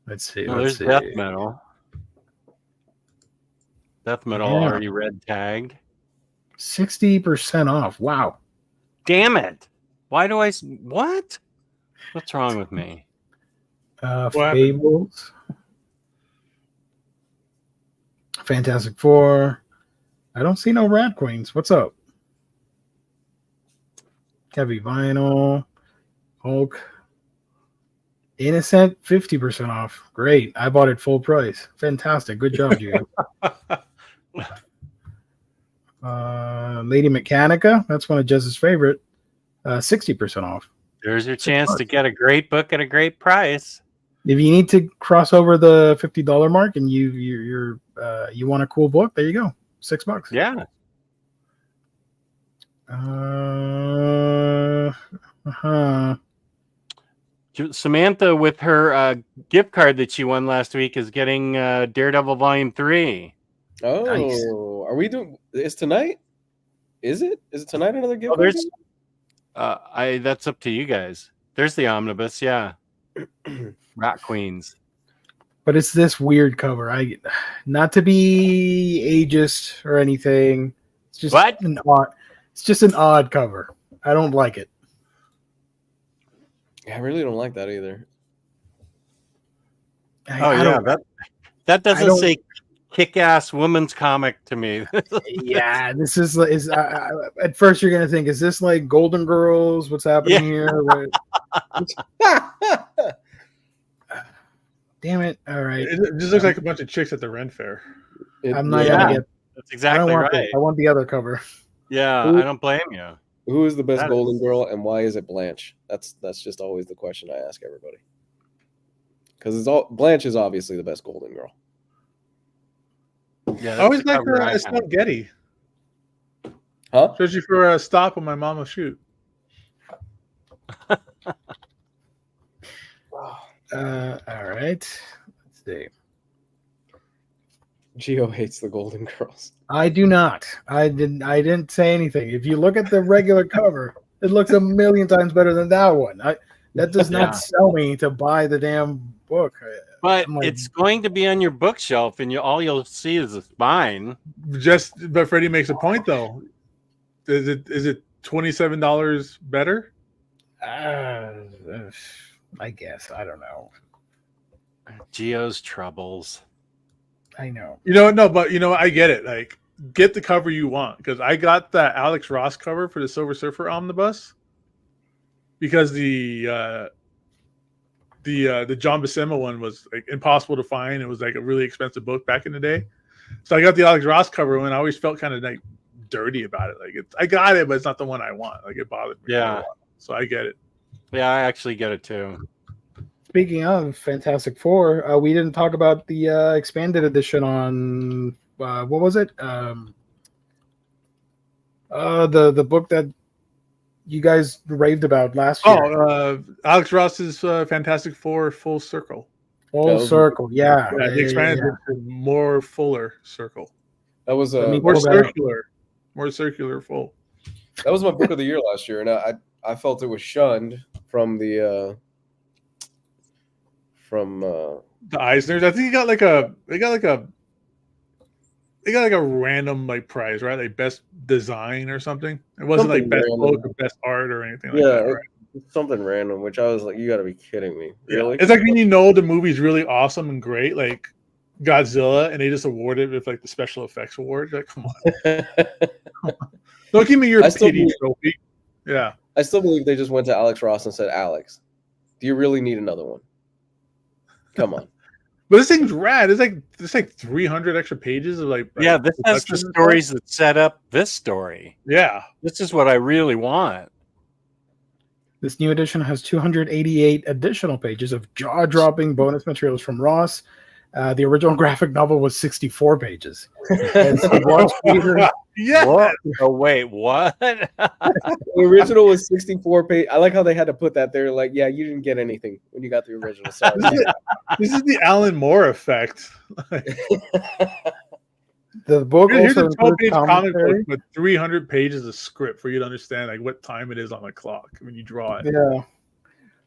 Let's see. There's Death Metal. Death Metal already red tagged. 60% off. Wow. Damn it. Why do what? What's wrong with me? Fables. Fantastic Four. I don't see no Rat Queens. What's up? Heavy Vinyl. Hulk. Innocent, 50% off. Great. I bought it full price. Fantastic. Good job, you. Lady Mechanica. That's one of Jess's favorite. 60% off. There's your chance to get a great book at a great price. If you need to cross over the $50 mark and you want a cool book, there you go. $6. Yeah. Samantha, with her gift card that she won last week, is getting Daredevil Volume 3. Oh, nice. Are we doing? Is tonight? Is it tonight? Another gift? There's. That's up to you guys. There's the omnibus, yeah. Rat Queens. But it's this weird cover. Not to be ageist or anything. It's just It's just an odd cover. I don't like it. I really don't like that either. That doesn't say kick-ass woman's comic to me. Yeah, this is at first you're gonna think, is this like Golden Girls? What's happening here? Damn it! All right, It just looks like a bunch of chicks at the Ren Fair. I'm not gonna get. That's exactly right. I want the other cover. Yeah, I don't blame you. Who is the best Golden Girl, and why is it Blanche? That's just always the question I ask everybody. Because Blanche is obviously the best Golden Girl. Yeah, I always like Estelle Getty. Huh? Especially for a stop on my mama shoot. All right. Let's see. Geo hates the Golden Girls. I do not. I didn't say anything. If you look at the regular cover, it looks a million times better than that one. That does not sell me to buy the damn book. But it's going to be on your bookshelf, and all you'll see is the spine. But Freddie makes a point though. Is it $27 better? I guess. I don't know. Geo's troubles. I know. But I get it. Like, get the cover you want, because I got that Alex Ross cover for the Silver Surfer Omnibus because the John Buscema one was like impossible to find. It was like a really expensive book back in the day. So I got the Alex Ross cover one. I always felt kind of like dirty about it. Like I got it, but it's not the one I want. Like it bothered me. Yeah. So I get it. Yeah, I actually get it too. Speaking of Fantastic Four, we didn't talk about the expanded edition on what was it? The book that you guys raved about last year. Alex Ross's Fantastic Four Full Circle. Full Circle, yeah. The expanded more fuller circle. That was more circular. More circular full. That was my book of the year last year, and I felt it was shunned from the Eisners. I think they got like a random like prize, right? Like best design or something. It wasn't like best book or best art or anything like that, right? Something random, which I was like, you got to be kidding me. Really? It's like when the movie's really awesome and great, like Godzilla, and they just awarded it with like the special effects award. Like, come on. Don't give me your pity trophy. Yeah. I still believe they just went to Alex Ross and said, Alex, do you really need another one? Come on. But this thing's rad. It's like 300 extra pages of like this has the stories that set up this story. Yeah. This is what I really want. This new edition has 288 additional pages of jaw-dropping bonus materials from Ross. The original graphic novel was 64 pages. Yeah. What? Oh, wait, what? The original was 64 pages. I like how they had to put that there. Like, yeah, you didn't get anything when you got the original. Sorry. This is the Alan Moore effect. The book Here's also a 12-page comic book with 300 pages of script for you to understand like what time it is on the clock when you draw it. Yeah.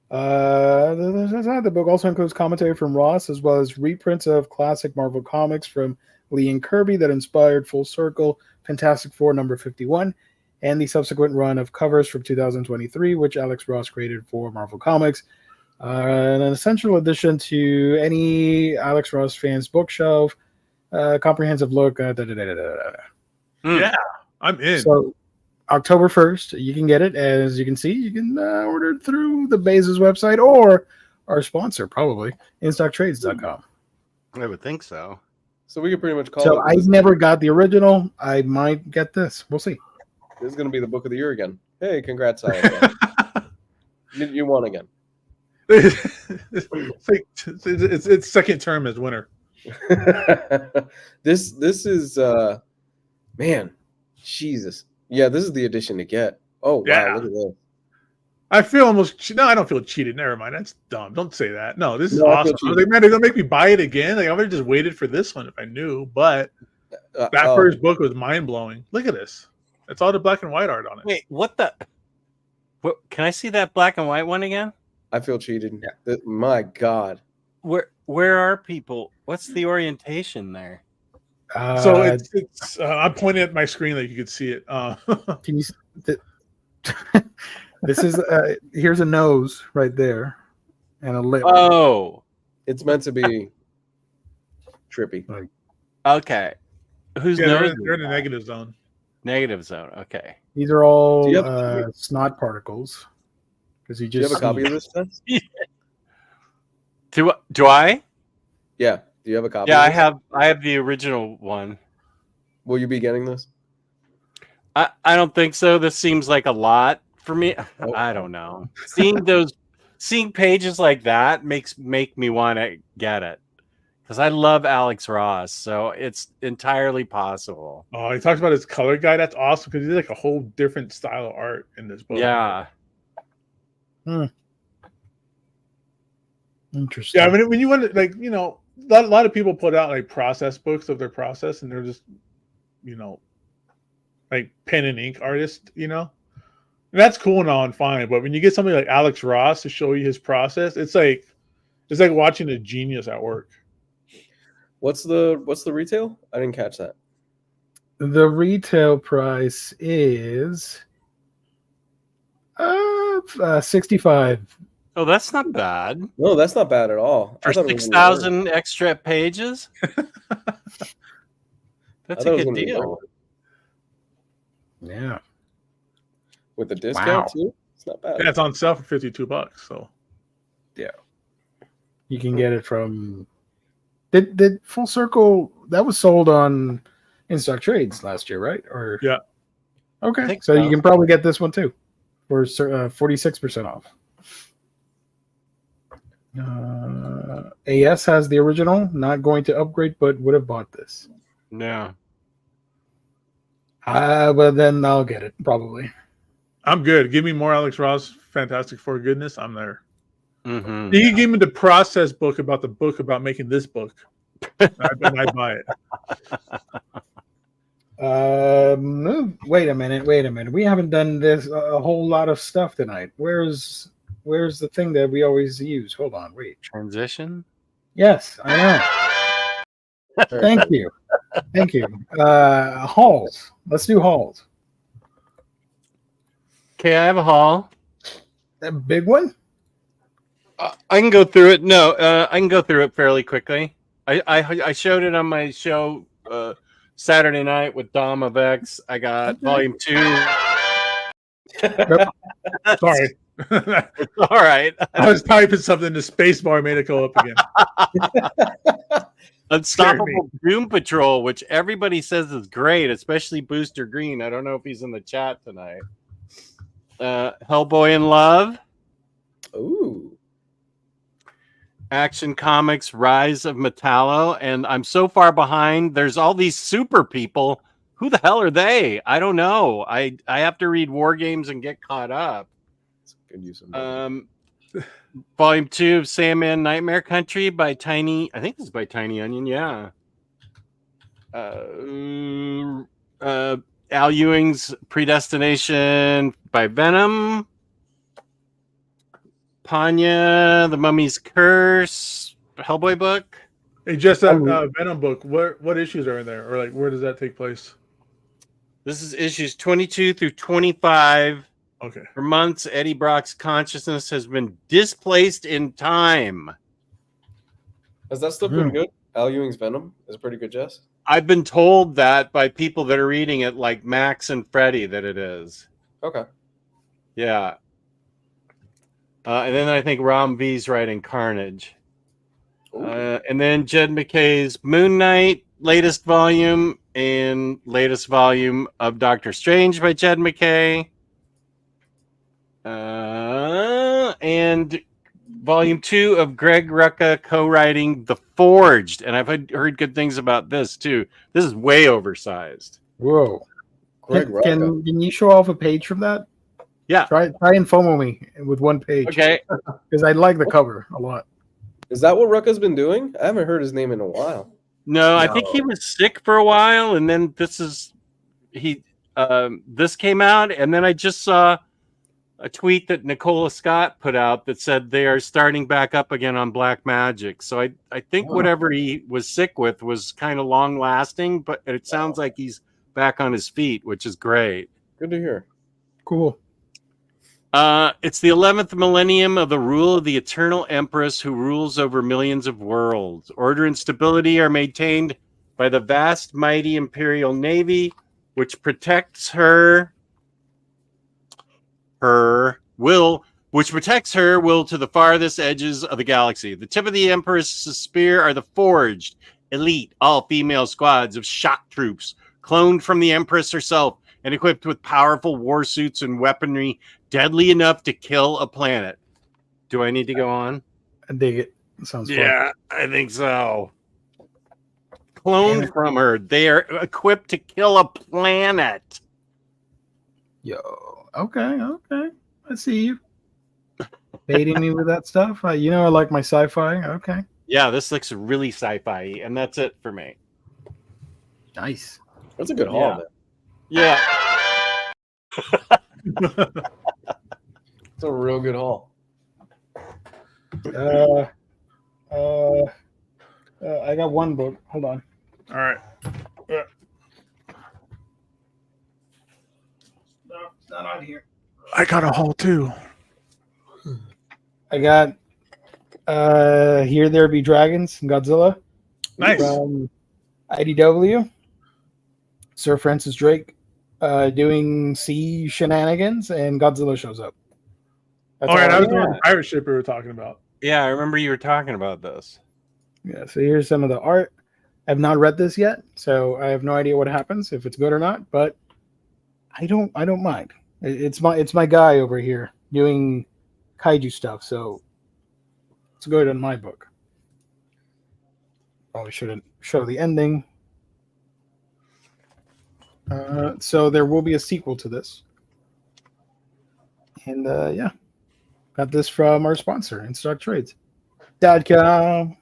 The book also includes commentary from Ross, as well as reprints of classic Marvel comics from Lee and Kirby that inspired Full Circle, Fantastic Four number 51, and the subsequent run of covers from 2023, which Alex Ross created for Marvel Comics. An essential addition to any Alex Ross fans' bookshelf. Comprehensive look. Yeah, I'm in. So October 1st, you can get it. As you can see, you can order it through the Bezos website or our sponsor, probably, InStockTrades.com. I would think so. So we could pretty much call it. So I this. never got the original. I might get this. We'll see. This is going to be the book of the year again. Hey, congrats, Alex. You won again. It's second term as winner. This is man, Jesus. Yeah, this is the edition to get. Oh wow, look at this. I feel I don't feel cheated. Never mind. That's dumb. Don't say that. No, this is awesome. I was like, man, they're gonna make me buy it again. Like I would have just waited for this one if I knew. But that first book was mind blowing. Look at this. It's all the black and white art on it. Wait, what? Can I see that black and white one again? I feel cheated. Yeah. My God. Where are people? What's the orientation there? So it's I'm pointing at my screen like you could see it. Can you? This is here's a nose right there, and a lip. Oh, it's meant to be trippy. Okay. Who's Yeah, knows? they're in the negative zone. Negative zone. Okay. These are all Do you have- snot particles. Because you Do you just have a copy of this, Tess? Do I? Yeah. Do you have a copy? Yeah, of I this? have. I have the original one. Will you be getting this? I don't think so. This seems like a lot for me. Oh. I don't know. Seeing pages like that make me want to get it because I love Alex Ross, so it's entirely possible. Oh, he talks about his color guide. That's awesome because he did like a whole different style of art in this book. Yeah. interesting. Yeah, I mean, when you want to, like, you know, a lot of people put out like process books of their process, and they're just, you know, like pen and ink artists, you know, and that's cool and all and fine. But when you get somebody like Alex Ross to show you his process, it's like watching a genius at work. What's the retail? I didn't catch that. The retail price is 65. Oh, that's not bad No, that's not bad at all. for I thought it was 6,000 extra pages. That's I thought a it was good gonna be deal. lower. Yeah. With the discount Wow. too. It's not bad. Yeah, it's on sale for $52. So You can get it from did Full Circle that was sold on In Stock Trades last year, right? Or Yeah. I Okay. think So so. you can probably get this one too for 46% off. AS has the original, not going to upgrade, but would have bought this. Yeah. But then I'll get it probably. I'm good. Give me more Alex Ross, Fantastic Four goodness. I'm there. Mm-hmm. You can give me the process book about making this book. I buy it. Wait a minute. We haven't done this a whole lot of stuff tonight. Where's the thing that we always use? Hold on, wait. Transition. Yes, I know. Thank you. Hauls. Let's do hauls. Okay, I have a haul. That big one? I can go through it. No, I can go through it fairly quickly. I showed it on my show Saturday night with Dom of X. I got volume 2. Sorry. It's all right. I was typing something. The space bar made it go up again. Unstoppable Doom Patrol, which everybody says is great, especially Booster Green. I don't know if he's in the chat tonight. Hellboy in Love. Ooh. Action Comics Rise of Metallo, and I'm so far behind. There's all these super people. Who the hell are they? I don't know. I have to read War Games and get caught up. Good use of money. Volume 2 of Sandman Nightmare Country by Tiny. I think this is by Tiny Onion. Yeah. Al Ewing's Predestination by Venom. Panya, The Mummy's Curse, Hellboy book. Hey, just that Venom book. What issues are in there, or like where does that take place? This is issues 22 through 25. Okay. For months, Eddie Brock's consciousness has been displaced in time. Is that still pretty good? Al Ewing's Venom is a pretty good, Jess. I've been told that by people that are reading it, like Max and Freddie, that it is. Okay. Yeah. And then I think Rom V's writing Carnage. And then Jed McKay's Moon Knight, latest volume, and latest volume of Doctor Strange by Jed McKay. And volume 2 of Greg Rucka co-writing The Forged. And I've heard good things about this, too. This is way oversized. Whoa. Greg Rucka. Can you show off a page from that? Yeah. Try and FOMO me with one page. Okay. Because I like the cover a lot. Is that what Rucka's been doing? I haven't heard his name in a while. No, I think he was sick for a while, and then this came out, and then I just saw a tweet that Nicola Scott put out that said they are starting back up again on Black Magic. So I think whatever he was sick with was kind of long lasting, but it sounds like he's back on his feet, which is great. Good to hear. Cool. It's the 11th millennium of the rule of the Eternal Empress who rules over millions of worlds. Order and stability are maintained by the vast, mighty Imperial Navy, which protects her will to the farthest edges of the galaxy. The tip of the Emperor's spear are the forged, elite, all-female squads of shock troops, cloned from the Empress herself and equipped with powerful war suits and weaponry deadly enough to kill a planet. Do I need to go on? I dig it. Sounds fun. Yeah, I think so. Cloned from her. They are equipped to kill a planet. Yo, okay. I see you. Baiting me with that stuff. I like my sci-fi. Okay. Yeah, this looks really sci-fi, and that's it for me. Nice. That's a good haul, man. Yeah. It's a real good haul. I got one book. Hold on. All right. No, it's not on here. I got a haul too. I got Here There Be Dragons, Godzilla. Nice. From IDW. Sir Francis Drake doing sea shenanigans, and Godzilla shows up. That's All right, all I was the pirate ship we were talking about. Yeah, I remember you were talking about this. Yeah, so here's some of the art. I've not read this yet, so I have no idea what happens, if it's good or not, but I don't mind. It's my guy over here doing kaiju stuff, so it's good in my book. Probably shouldn't show the ending. So there will be a sequel to this. And yeah. Got this from our sponsor, InStockTrades.com.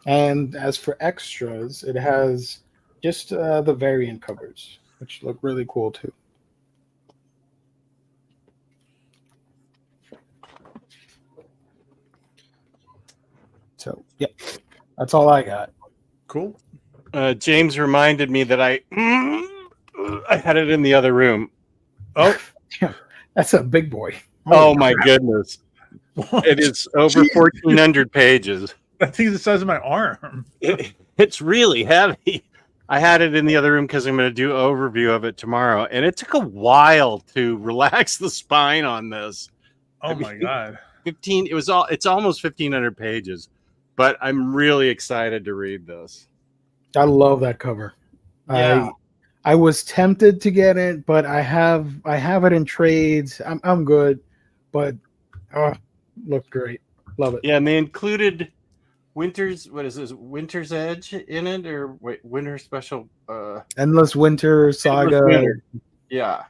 And as for extras, it has just the variant covers, which look really cool too. So, yeah, that's all I got. Cool. James reminded me that I had it in the other room. Oh, That's a big boy. Oh my goodness. It is over 1,400 pages. I think the size of my arm. It's really heavy. I had it in the other room because I'm going to do an overview of it tomorrow. And it took a while to relax the spine on this. Oh my God. It's almost 1,500 pages, but I'm really excited to read this. I love that cover. Yeah. I was tempted to get it, but I have it in trades. I'm good, but looked great. Love it. Yeah, and they included Winter's Edge in it, or wait, Winter Special Endless Winter Saga. Endless Winter. Yeah.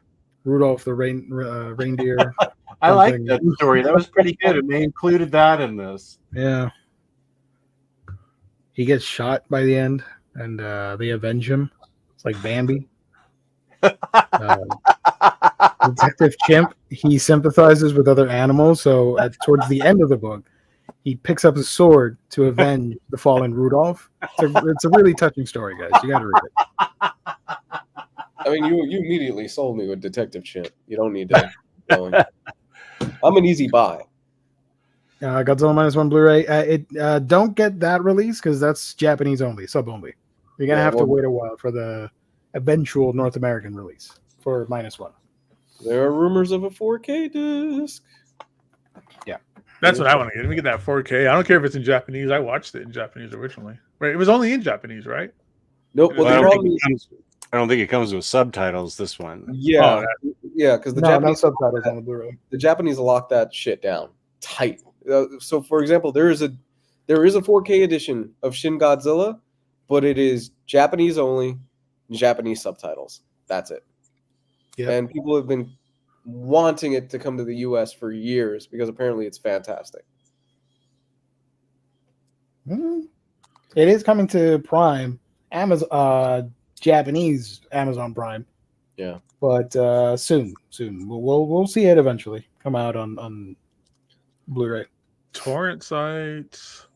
Rudolph the reindeer. I like that story. That was pretty good, and they included that in this. Yeah. He gets shot by the end, and they avenge him. It's like Bambi. Detective Chimp, he sympathizes with other animals, so towards the end of the book, he picks up his sword to avenge the fallen Rudolph. It's a really touching story, guys. You got to read it. I mean, you immediately sold me with Detective Chimp. You don't need to. I'm an easy buy. Godzilla -1 Blu-ray. Don't get that release because that's Japanese only, sub only. You're gonna have to wait a while for the eventual North American release for -1. There are rumors of a 4K disc. Yeah, That's what I want to get. Let me get that 4K. I don't care if it's in Japanese. I watched it in Japanese originally. Right? It was only in Japanese, right? Nope. Well, I don't think it comes with subtitles. This one. Yeah, because the Japanese no subtitles on the Blu-ray. The Japanese lock that shit down tight. So, for example, there is a 4K edition of Shin Godzilla, but it is Japanese only, Japanese subtitles. That's it. Yep. And people have been wanting it to come to the U.S. for years because apparently it's fantastic. It is coming to Prime, Amazon, Japanese Amazon Prime. Yeah, but soon. We'll see it eventually come out on Blu-ray. Torrent sites.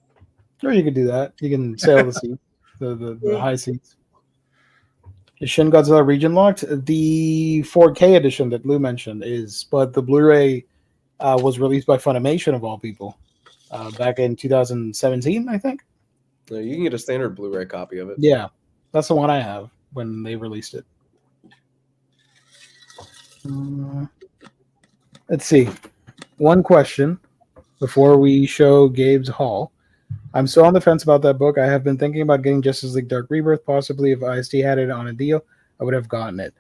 Or you could do that. You can sell the seats, the high seats. Is Shin Godzilla region locked? The 4K edition that Lou mentioned is, but the Blu-ray was released by Funimation of all people back in 2017, I think. No, you can get a standard Blu-ray copy of it. Yeah, that's the one I have when they released it. Let's see. One question before we show Gabe's haul. I'm still on the fence about that book. I have been thinking about getting Justice League Dark Rebirth. Possibly if IST had it on a deal, I would have gotten it.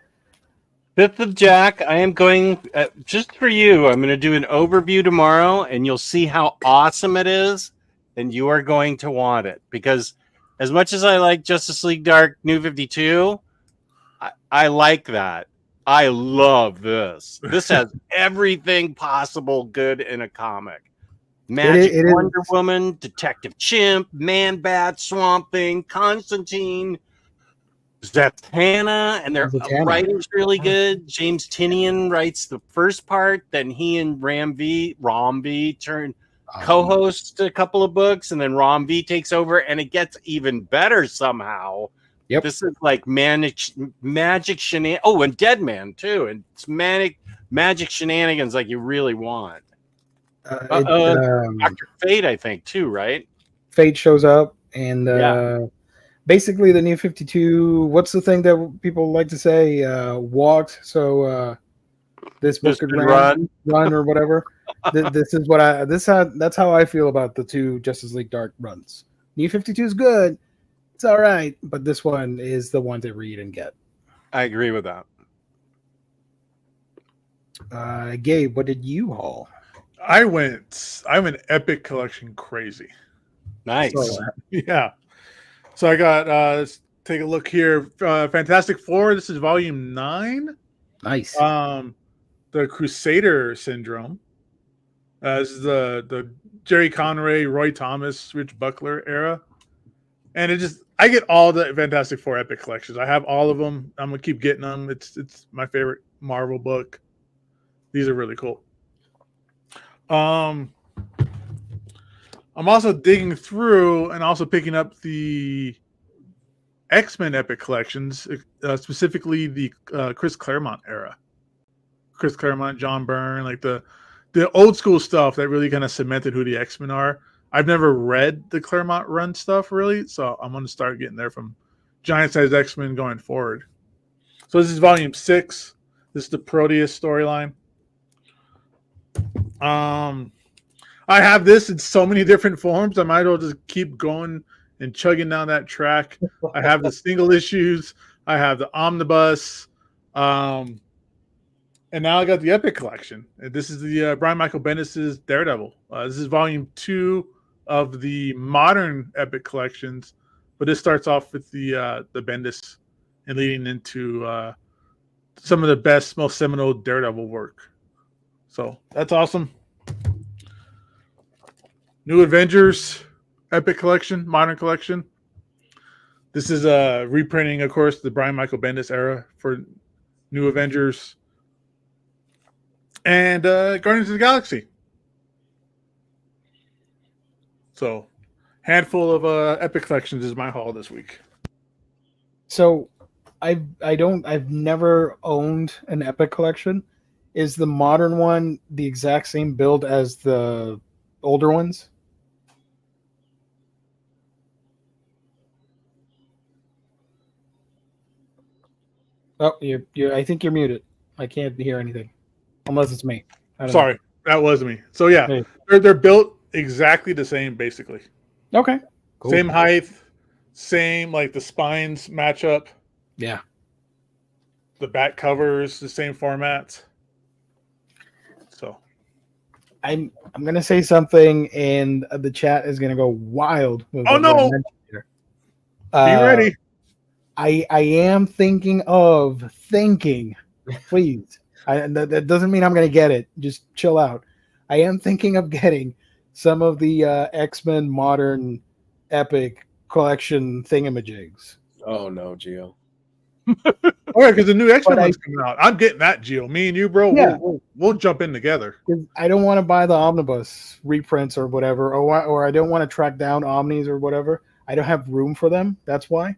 5th of Jack, I am going, just for you, I'm going to do an overview tomorrow, and you'll see how awesome it is, and you are going to want it. Because as much as I like Justice League Dark New 52, I like that. I love this. This has everything possible good in a comic. Magic Wonder Woman, Detective Chimp, Man-Bat, Swamp Thing, Constantine, Zatanna, and their writing's really good. James Tynion writes the first part, then he and Ram V turn co-host a couple of books, and then Ram V takes over, and it gets even better somehow. Yep. This is like magic shenanigans. Oh, and Deadman too, and it's magic shenanigans like you really want. Dr. Fate, I think, too, right? Fate shows up, and basically the New 52. What's the thing that people like to say? Walked. So this book could run or whatever. This is what that's how I feel about the two Justice League Dark runs. New 52 is good. It's all right, but this one is the one to read and get. I agree with that. Gabe, what did you haul? I'm an epic collection crazy. Nice. Yeah. So I got let's take a look here. Fantastic Four. This is volume 9. Nice. The Crusader Syndrome. This is the Jerry Conway, Roy Thomas, Rich Buckler era. And I get all the Fantastic Four epic collections. I have all of them. I'm gonna keep getting them. It's my favorite Marvel book. These are really cool. I'm also digging through and also picking up the X-Men epic collections, specifically the Chris Claremont era. Chris Claremont, John Byrne, like the old school stuff that really kind of cemented who the X-Men are. I've never read the Claremont run stuff really, so I'm going to start getting there from Giant Size X-Men going forward. So this is volume 6. This is the Proteus storyline. I have this in so many different forms. I might as well just keep going and chugging down that track. I have the single issues. I have the Omnibus. And now I got the Epic Collection. This is the Brian Michael Bendis' Daredevil. This is volume 2 of the modern Epic Collections, but this starts off with the Bendis and leading into some of the best, most seminal Daredevil work. So that's awesome. New Avengers Epic Collection, Modern Collection. This is a reprinting, of course, the Brian Michael Bendis era for New Avengers. And Guardians of the Galaxy. So, handful of Epic Collections is my haul this week. So, I've never owned an Epic Collection. Is the modern one the exact same build as the older ones? Oh, I think you're muted. I can't hear anything, unless it's me. Sorry, that was me. So yeah, hey. They're built exactly the same, basically. Okay, cool. Same height, same like the spines match up. Yeah, the back covers the same format. So, I'm gonna say something, and the chat is gonna go wild. Oh no! Be ready. I am thinking, please. That doesn't mean I'm going to get it. Just chill out. I am thinking of getting some of the X-Men Modern Epic Collection thingamajigs. Oh, no, Gio. All right, because the new X-Men one's coming out. I'm getting that, Gio. Me and you, bro, yeah. we'll jump in together. I don't want to buy the Omnibus reprints or whatever, or I don't want to track down Omnis or whatever. I don't have room for them. That's why.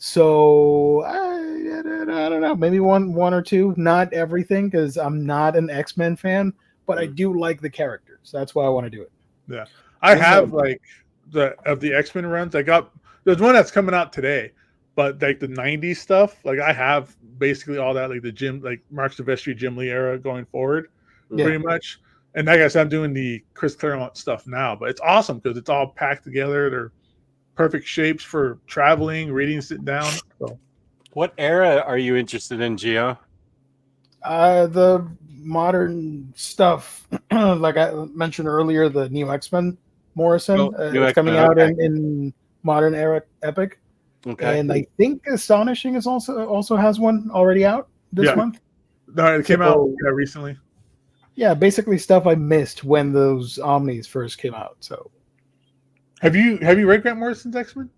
So I don't know, maybe one or two, not everything, because I'm not an X-Men fan, but I do like the characters. That's why I want to do it. Yeah, I have like the X-Men runs. There's one that's coming out today, but like the '90s stuff, like I have basically all that, like the Jim, like Mark Silvestri, Jim Lee era going forward, pretty much. And like I said, I'm doing the Chris Claremont stuff now, but it's awesome because it's all packed together. They're perfect shapes for traveling, reading, sitting down. So, what era are you interested in, Gio? The modern stuff, like I mentioned earlier, the new X-Men Morrison. It's coming out in modern era Epic. Okay. And I think Astonishing is also has one already out this month. No, it came out recently. Yeah, basically stuff I missed when those Omnis first came out. So, have you read Grant Morrison's X-Men?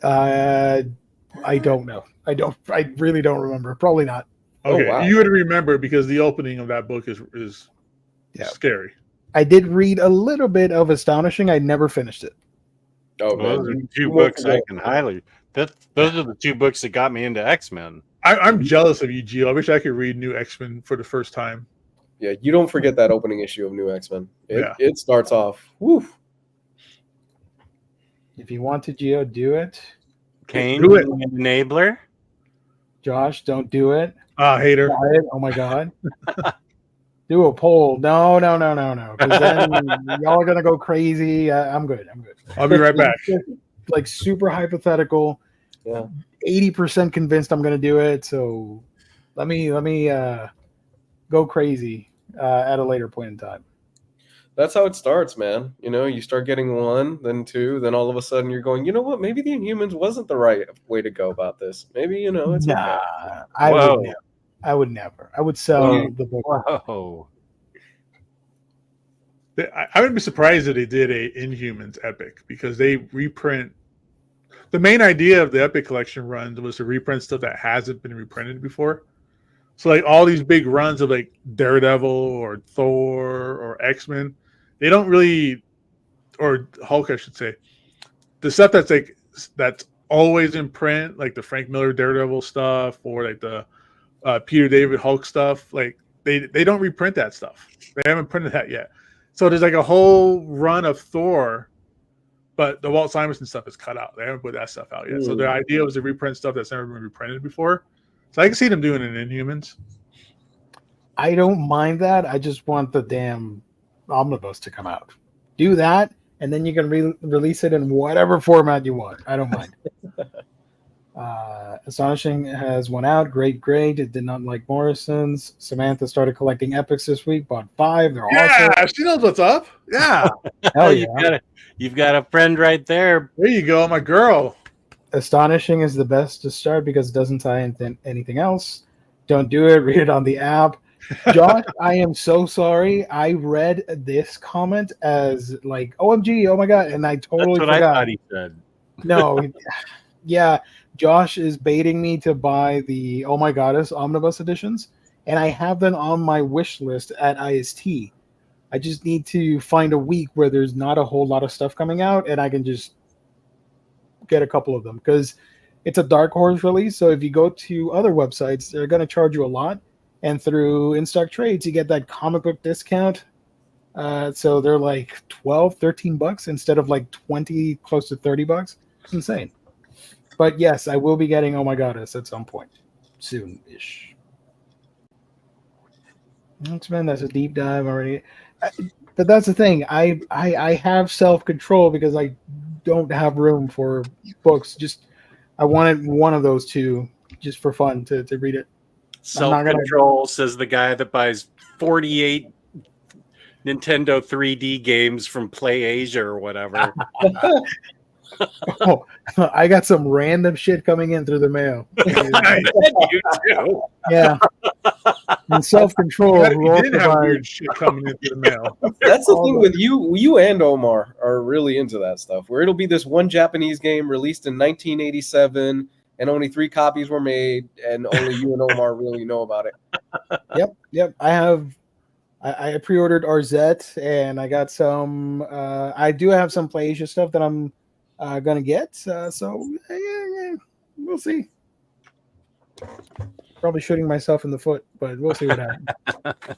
I don't know. I really don't remember. Probably not. Okay, you would remember because the opening of that book is scary. I did read a little bit of Astonishing. I never finished it. Oh, man. Those are two books I can highly. Those are the two books that got me into X-Men. I'm jealous of you, Gio. I wish I could read New X-Men for the first time. Yeah, you don't forget that opening issue of New X-Men. It starts off. Woo. If you want to, Gio, do it. Kane, do it. Enabler. Josh, don't do it. Hater. Oh my God. Do a poll. No. Because then y'all are gonna go crazy. I'm good. I'll be right back. Like super hypothetical. Yeah. 80% convinced I'm gonna do it. So let me go crazy at a later point in time. That's how it starts, man. You know, you start getting one, then two, then all of a sudden you're going, you know what? Maybe the Inhumans wasn't the right way to go about this. Maybe, it's okay. I would never. I would sell the book. Whoa. I would be surprised if they did a Inhumans Epic because they reprint. The main idea of the Epic Collection runs was to reprint stuff that hasn't been reprinted before. So like all these big runs of like Daredevil or Thor or X-Men, they don't really, or Hulk, I should say, the stuff that's always in print, like the Frank Miller Daredevil stuff or like the Peter David Hulk stuff, like they don't reprint that stuff. They haven't printed that yet. So there's like a whole run of Thor, but the Walt Simonson stuff is cut out. They haven't put that stuff out yet. So the idea was to reprint stuff that's never been reprinted before. So I can see them doing it in Inhumans. I don't mind that. I just want the damn Omnibus to come out. Do that, and then you can release it in whatever format you want. I don't mind. Astonishing has one out. Great. It did not like Morrison's. Samantha started collecting epics this week. Bought 5. They're awesome. Yeah, she knows what's up. Yeah. Hell yeah. You've got a friend right there. There you go, my girl. Astonishing is the best to start because it doesn't tie into anything else. Don't do it. Read it on the app. Josh, I am so sorry. I read this comment as like, OMG, oh my God. And I totally forgot. I thought he said. No. Yeah. Josh is baiting me to buy the Oh My Goddess Omnibus editions. And I have them on my wish list at IST. I just need to find a week where there's not a whole lot of stuff coming out and I can just get a couple of them because it's a Dark Horse release. So if you go to other websites, they're going to charge you a lot. And through in-stock trades, you get that comic book discount. So they're like $12-13 instead of like 20, close to $30. It's insane. But yes, I will be getting Oh My Goddess at some point. Soon-ish. X-Men, that's a deep dive already. But that's the thing. I have self-control because I don't have room for books. Just I wanted one of those two just for fun to read it. Self-control, says the guy that buys 48 Nintendo 3D games from Play Asia or whatever. Oh, I got some random shit coming in through the mail. You too. Yeah. And self-control. You did have weird shit coming in through the mail. That's the thing with you. You and Omar are really into that stuff. Where it'll be this one Japanese game released in 1987, and only 3 copies were made, and only you and Omar really know about it. Yep. I pre-ordered RZ, and I got some. I do have some Play Asia stuff that I'm gonna get. So yeah, we'll see. Probably shooting myself in the foot, but we'll see what happens.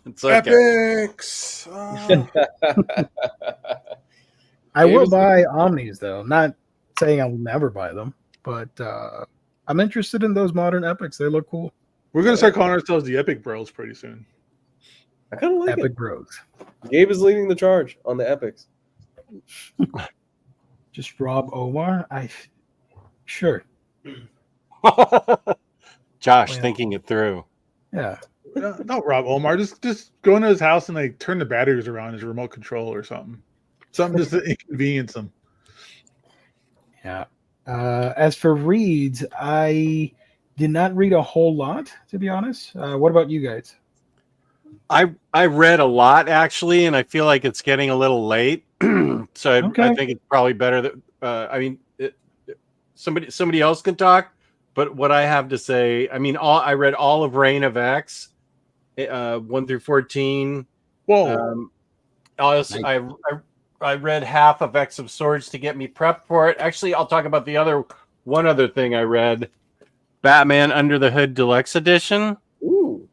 It's okay. Epics. I will buy Omnis though. Not saying I'll never buy them, but I'm interested in those modern epics. They look cool. We're gonna start calling ourselves the Epic Bros pretty soon. I kind of like Epic it. Bros. Gabe is leading the charge on the epics. Just Rob Omar. Sure. Josh thinking it through. Yeah. No, Rob Omar. Just go into his house and like turn the batteries around his remote control or something. Something just to inconvenience him. Yeah. As for reads, I did not read a whole lot, to be honest. What about you guys? I read a lot actually, and I feel like it's getting a little late. So I think it's probably better that somebody else can talk. But what I have to say, I mean, I read all of Reign of X, 1 through 14. Whoa! I read half of X of Swords to get me prepped for it. Actually, I'll talk about one other thing I read, Batman Under the Hood Deluxe Edition. Ooh.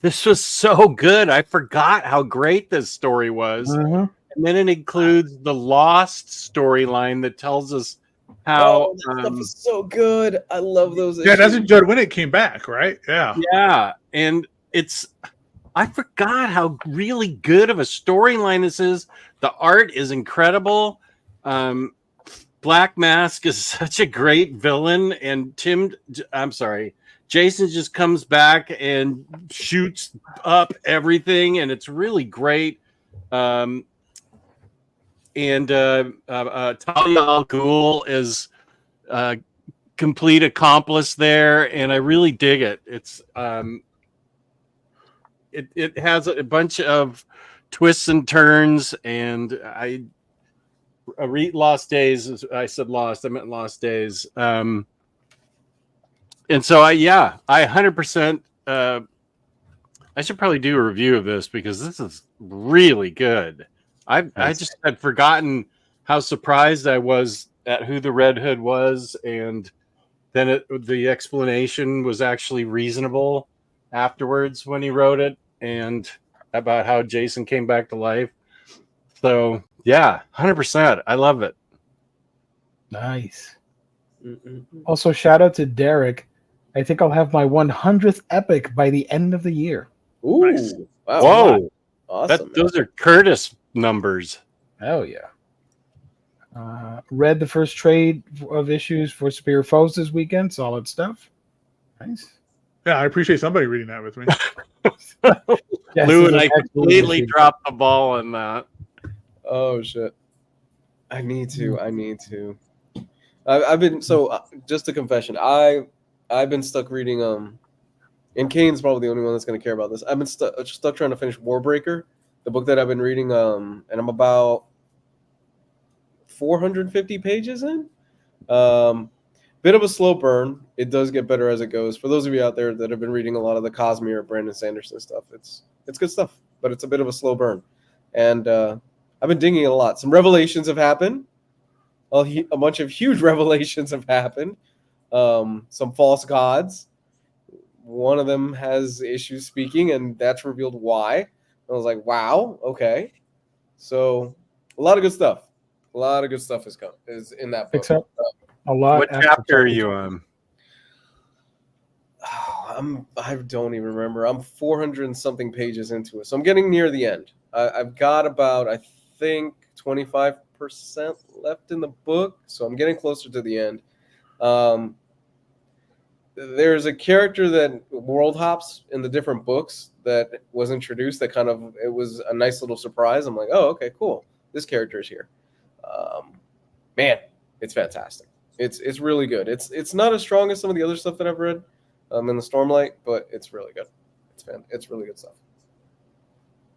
This was so good. I forgot how great this story was. Mm-hmm. And then it includes the Lost storyline that tells us how that stuff is so good. I love those. Yeah, that's enjoyed when it came back, right? Yeah. Yeah. And I forgot how really good of a storyline this is. The art is incredible. Black Mask is such a great villain, and Jason just comes back and shoots up everything, and it's really great. And Talia al Ghul is complete accomplice there, and I really dig it. It's it has a bunch of twists and turns, and I read Lost Days. I said Lost. I meant Lost Days. And so I 100%. I should probably do a review of this because this is really good. I just had forgotten how surprised I was at who the Red Hood was, and then the explanation was actually reasonable afterwards when he wrote it, and about how Jason came back to life. So yeah, 100%. I love it. Nice. Also, shout out to Derek. I think I'll have my 100th epic by the end of the year. Ooh! Nice. Wow. Whoa! Awesome. Those are Curtis numbers. Oh yeah. Read the first trade of issues for Superior Foes this weekend. Solid stuff. Nice. Yeah, I appreciate somebody reading that with me. Lou and I completely dropped the ball on that. Oh shit! I need to. I've been just a confession. I've been stuck reading and Kane's probably the only one that's going to care about this. I've been stuck trying to finish Warbreaker, the book that I've been reading, and I'm about 450 pages in. Bit of a slow burn. It does get better as it goes. For those of you out there that have been reading a lot of the Cosmere, Brandon Sanderson stuff, it's good stuff, but it's a bit of a slow burn. And I've been digging it a lot. Some revelations have happened. A bunch of huge revelations have happened. Some false gods. One of them has issues speaking, and that's revealed why. I was like, wow, okay. So a lot of good stuff. A lot of good stuff is in that book. Except a lot. What chapter are you on? I don't even remember. I'm 400 and something pages into it, so I'm getting near the end. I've got about, I think, 25% left in the book, so I'm getting closer to the end. There's a character that world hops in the different books that was introduced that it was a nice little surprise. I'm like, oh, okay, cool. This character is here. Man, it's fantastic. It's really good. It's not as strong as some of the other stuff that I've read in the Stormlight, but it's really good. It's really good stuff.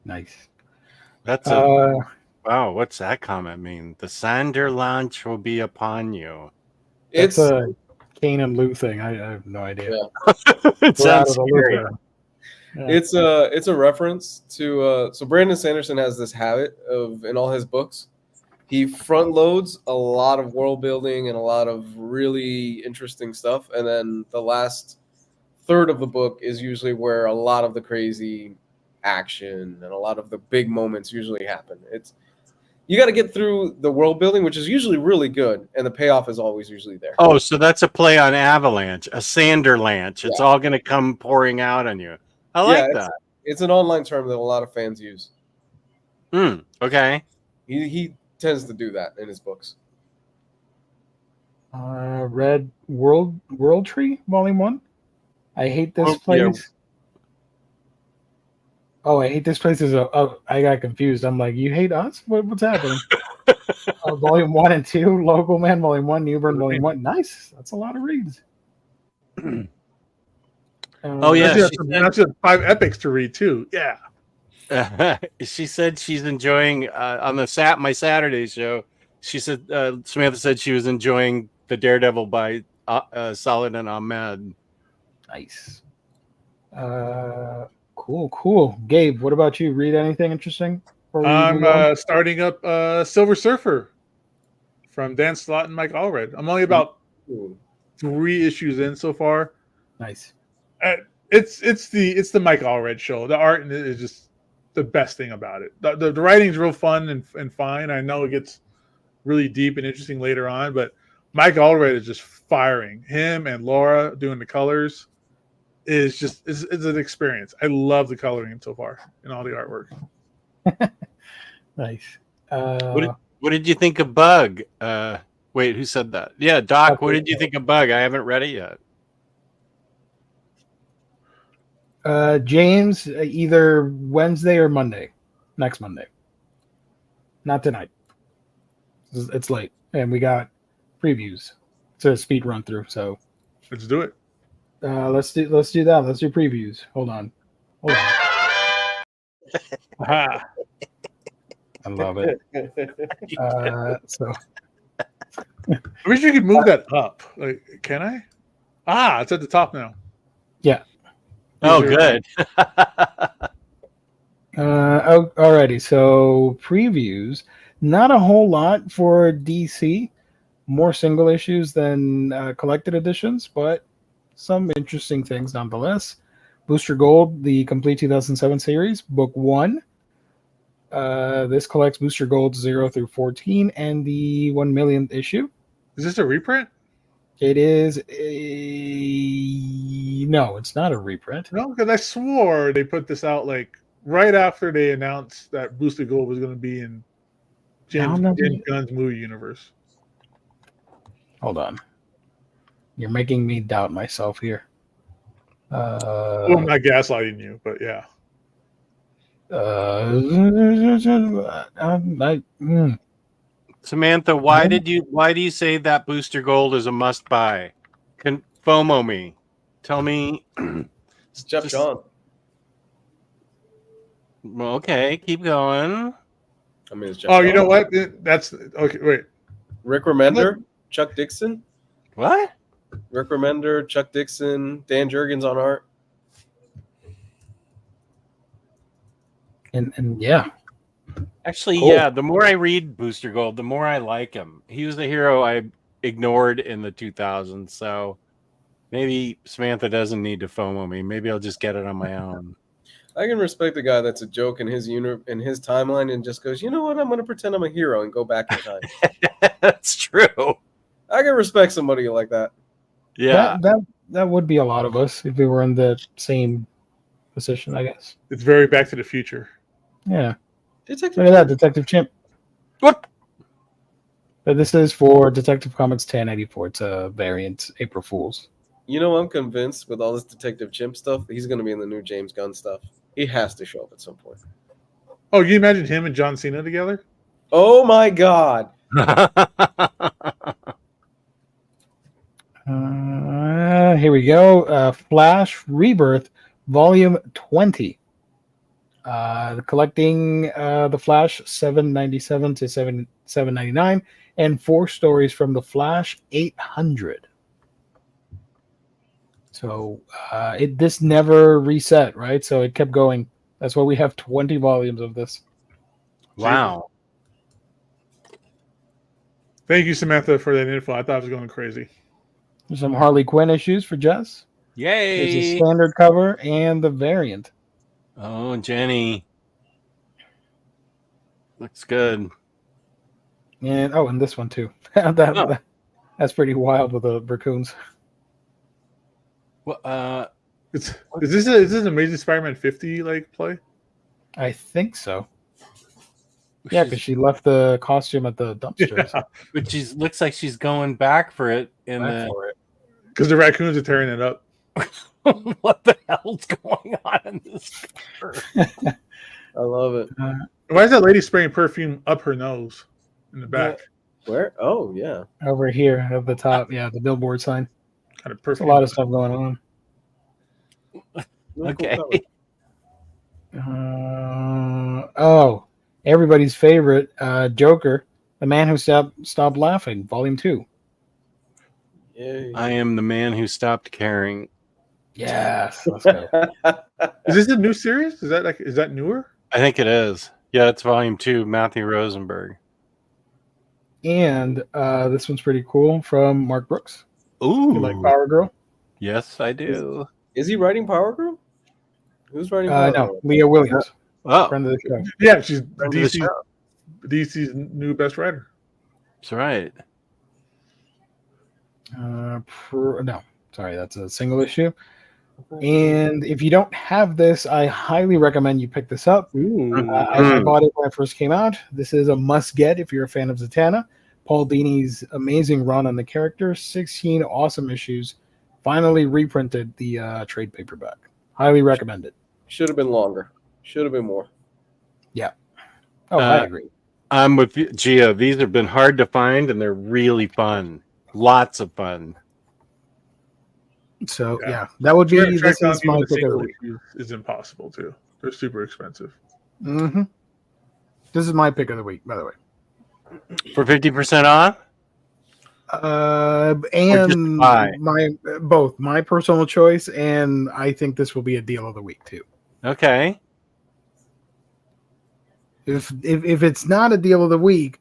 Nice. That's wow. What's that comment mean? The Sander launch will be upon you. It's a Kane and Lou thing. I have no idea. Yeah. It sounds scary. Yeah. It's a reference to so Brandon Sanderson has this habit of, in all his books, he front loads a lot of world building and a lot of really interesting stuff, and then the last third of the book is usually where a lot of the crazy action and a lot of the big moments usually happen. you got to get through the world building, which is usually really good, and the payoff is always usually there. Oh, so that's a play on Avalanche, a Sanderlanche. It's all going to come pouring out on you. I like that. It's an online term that a lot of fans use. Okay. He tends to do that in his books. Red World Tree, Volume 1. I hate this place. Yeah. Oh, I hate this place. I got confused. I'm like, you hate us? What's happening? Volume 1 and 2, Local Man, Volume 1, Newburn, Volume 1. Nice. That's a lot of reads. That's just 5 epics to read too. Yeah. She said she's enjoying on my Saturday show. She said Samantha said she was enjoying the Daredevil by Solid and Ahmed. Nice. Cool. Gabe, what about you? Read anything interesting? I'm starting up Silver Surfer from Dan Slott and Mike Allred. I'm only about 3 issues in so far. Nice. It's the Mike Allred show. The art is just the best thing about it. The writing's real fun and fine. I know it gets really deep and interesting later on, but Mike Allred is just firing. Him and Laura doing the colors is an experience. I love the coloring so far and all the artwork. Nice. What did you think of Bug? Wait, who said that? Yeah, Doc. What did you think of Bug? I haven't read it yet. James, either Wednesday or Monday. Next Monday. Not tonight. It's late, and we got previews. It's a speed run through, so let's do it. Let's do that. Let's do previews. Hold on. I love it. So I wish you could move that up. Like, can I? It's at the top now. Yeah. Oh, good. Alrighty. So previews. Not a whole lot for DC. More single issues than collected editions, but some interesting things nonetheless. Booster Gold, the complete 2007 series, book 1. This collects Booster Gold 0 through 14 and the 1 millionth issue. Is this a reprint? It is no, it's not a reprint. No, because I swore they put this out like right after they announced that Booster Gold was going to be in James Gunn's movie universe. Hold on. You're making me doubt myself here. I'm not gaslighting you, but yeah. Samantha, why do you say that Booster Gold is a must buy? FOMO me. Tell me. It's Jeff John. Well, okay, keep going. I mean, it's Jeff John. You know what? That's okay. Wait. Rick Remender, Chuck Dixon. What? Rick Remender, Chuck Dixon, Dan Jurgens on art. And yeah. Actually, cool. Yeah, the more I read Booster Gold, the more I like him. He was the hero I ignored in the 2000s, so maybe Samantha doesn't need to FOMO me. Maybe I'll just get it on my own. I can respect a guy that's a joke in his timeline and just goes, you know what, I'm going to pretend I'm a hero and go back in time. That's true. I can respect somebody like that. Yeah. That would be a lot of us if we were in the same position, I guess. It's very Back to the Future. Yeah. Look at that, Detective Chimp. What? But this is for Detective Comics 1084. It's a variant April Fool's. You know, I'm convinced with all this Detective Chimp stuff, he's going to be in the new James Gunn stuff. He has to show up at some point. Oh, you imagine him and John Cena together? Oh, my God. Here we go. Flash Rebirth, Volume 20. Collecting the Flash 797 to 799 and 4 stories from the Flash 800. So this never reset, right? So it kept going. That's why we have 20 volumes of this. Wow. Thank you, Samantha, for that info. I thought I was going crazy. There's some Harley Quinn issues for Jess. Yay! There's a standard cover and the variant. Oh, Jenny. Looks good. And this one too. That's pretty wild with the raccoons. Well, Is this Amazing Spider-Man 50 like play? I think so. Yeah, because she left the costume at the dumpsters. Yeah, but looks like she's going back for it in Back the. for it. because the raccoons are tearing it up. What the hell's going on in this cover? I love it. Why is that lady spraying perfume up her nose in the back? Where? Oh, yeah. Over here at the top, yeah, the billboard sign. Kind of There's a perfume. lot of stuff going on. Really Okay. cool Everybody's favorite, Joker, The Man Who Stopped Laughing, Volume 2. Yay. I am the man who stopped caring. Yes, let's go. Is this a new series? Is that newer? I think it is. Yeah, it's Volume 2, Matthew Rosenberg. And this one's pretty cool from Mark Brooks. Ooh. You like Power Girl? Yes, I do. Is he writing Power Girl? Who's writing Power No, Girl? Leah Williams, Oh, friend of the show. Yeah, she's Friend of the show. DC's new best writer. That's right. No, sorry, that's a single issue. And if you don't have this, I highly recommend you pick this up. I bought it when it first came out. This is a must-get if you're a fan of Zatanna. Paul Dini's amazing run on the character, 16 awesome issues, finally reprinted the trade paperback. Highly recommend it. Should have been longer. Should have been more. I agree. I'm with you, Gio. These have been hard to find, and they're really fun. Lots of fun. So, Yeah. that would be, Trying to track this down is my even the pick of the single week. issues is impossible too. They're super expensive. Mm-hmm. This is my pick of the week, by the way. For 50% off? And buy? both my personal choice, and I think this will be a deal of the week too. Okay. If it's not a deal of the week,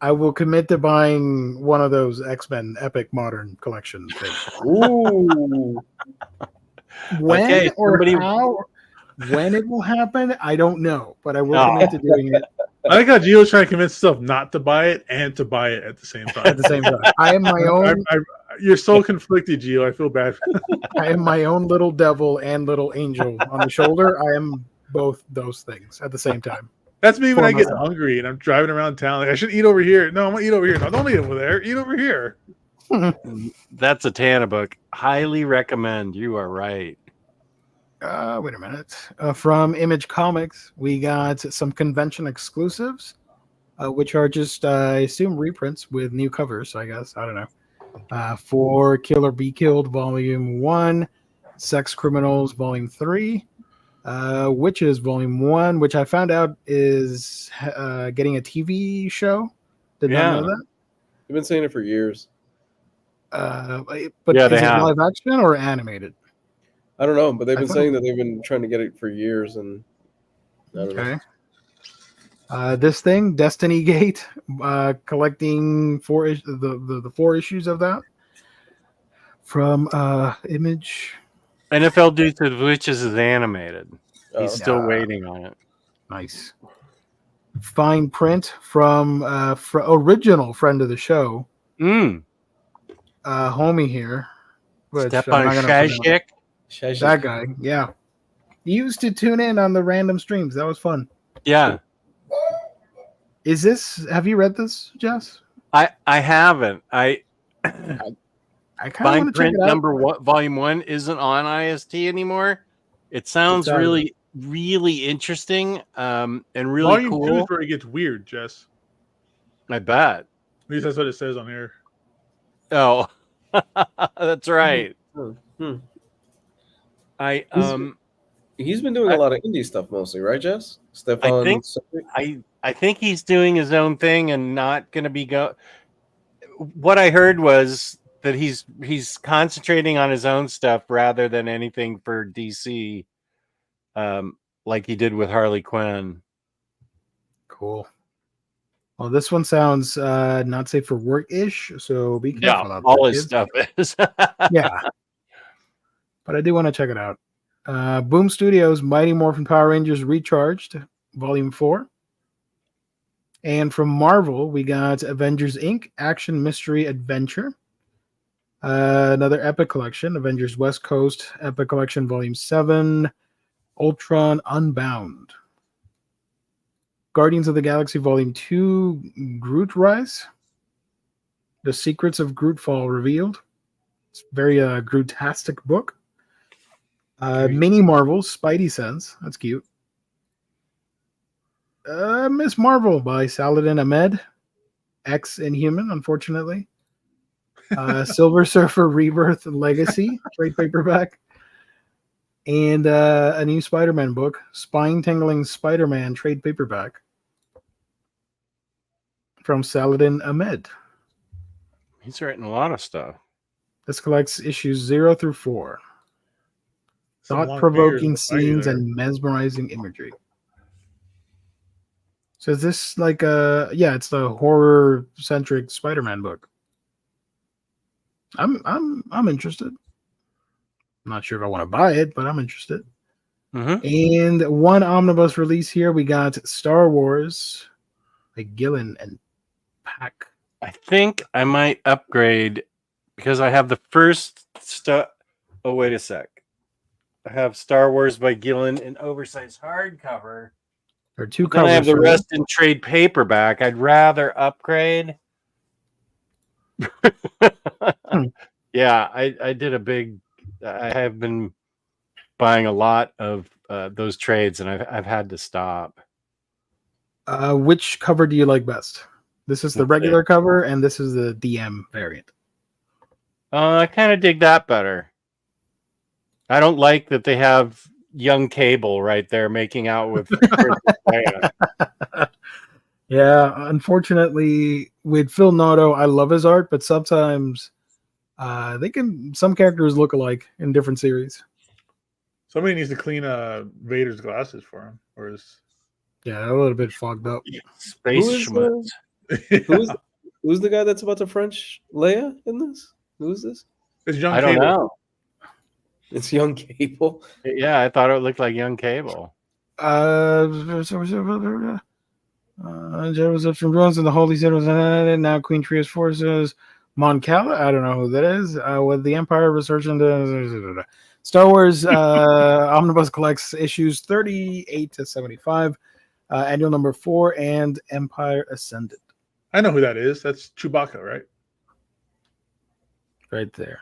I will commit to buying one of those X-Men Epic Modern Collection things. Ooh. When Okay, or how, when it will happen, I don't know, but I will commit to doing it I like how Gio's trying to convince himself not to buy it and to buy it at the same time. at the same time. I am my own. You're so conflicted, Gio. I feel bad. I am my own little devil and little angel on the shoulder. I am both those things at the same time. That's me when For I get myself. hungry and I'm driving around town. Like, I should eat over here. No, I'm gonna eat over here. No, don't eat over there. Eat over here. That's a Tana book. Highly recommend. You are right. Wait a minute. From Image Comics, we got some convention exclusives, which are just, I assume, reprints with new covers, I guess. I don't know. For Kill or Be Killed, Volume 1, Sex Criminals, Volume 3, Witches, Volume 1, which I found out is getting a TV show. Did not know that. You've been saying it for years. But Yeah, is they it have. live action or animated? I don't know, but they've I been thought- saying that they've been trying to get it for years, and I don't know. Okay. This thing, Destiny Gate, collecting the 4 issues of that from Image. NFL Deuce of Witches is animated. He's Oh. still waiting on it. Nice. Fine print from original friend of the show, homie here. which I'm Stepan not gonna pronounce. Shajik. That guy, yeah. He used to tune in on the random streams. That was fun. Yeah. Is this? Have you read this, Jess? I haven't. I kind of Fine want to check print it out. number one, volume 1 isn't on IST anymore. It sounds It's really, really interesting and really Volume 2 cool. is where it gets weird, Jess. I bet. At least that's what it says on here. Oh, that's right. Hmm. He's been doing a lot of indie stuff mostly, right, Jess? Stefan. I think he's doing his own thing and not going to be What I heard was that he's concentrating on his own stuff rather than anything for DC, like he did with Harley Quinn. Cool. Well, this one sounds not safe for work-ish, so be careful out there. All his kids. stuff is. Yeah. But I do want to check it out. Boom Studios, Mighty Morphin Power Rangers Recharged, Volume 4. And from Marvel, we got Avengers Inc. Action Mystery Adventure. Another Epic Collection, Avengers West Coast Epic Collection Volume 7, Ultron Unbound. Guardians of the Galaxy Volume 2, Groot Rise. The Secrets of Grootfall Revealed. It's a very Grootastic book. Mini Marvels, Spidey Sense. That's cute. Miss Marvel by Saladin Ahmed. Ex-Inhuman, unfortunately. Silver Surfer Rebirth Legacy, trade paperback. And a new Spider-Man book, Spine-Tingling Spider-Man, trade paperback. From Saladin Ahmed. He's written a lot of stuff. This collects issues 0 through 4. Thought-provoking scenes and mesmerizing imagery. So is this like it's the horror-centric Spider-Man book. I'm interested. I'm not sure if I want to buy it, but I'm interested. Mm-hmm. And one omnibus release here, we got Star Wars, like Gillen and Pack. I think I might upgrade because I have the first stuff. Oh, wait a sec. I have Star Wars by Gillen in oversized hardcover. There are 2 Then covers. I have the rest in trade paperback. I'd rather upgrade. Yeah, I did a big. I have been buying a lot of those trades, and I've had to stop. Which cover do you like best? This is the regular cover, and this is the DM variant. I kind of dig that better. I don't like that they have young Cable right there making out with Princess Leia. Yeah, unfortunately, with Phil Noto, I love his art, but sometimes some characters look alike in different series. Somebody needs to clean Vader's glasses for him, or is a little bit fogged up. Space schmutz. Who's the guy that's about to French Leia in this? Who is this? It's young I don't Cable. know. It's young Cable. Yeah, I thought it looked like young Cable. Joseph from Drones and the Holy City was now Queen Tria's forces. Mon Cala, I don't know who that is. With the Empire resurgent. Star Wars Omnibus collects issues 38 to 75, annual number 4, and Empire Ascended. I know who that is. That's Chewbacca, right? Right there.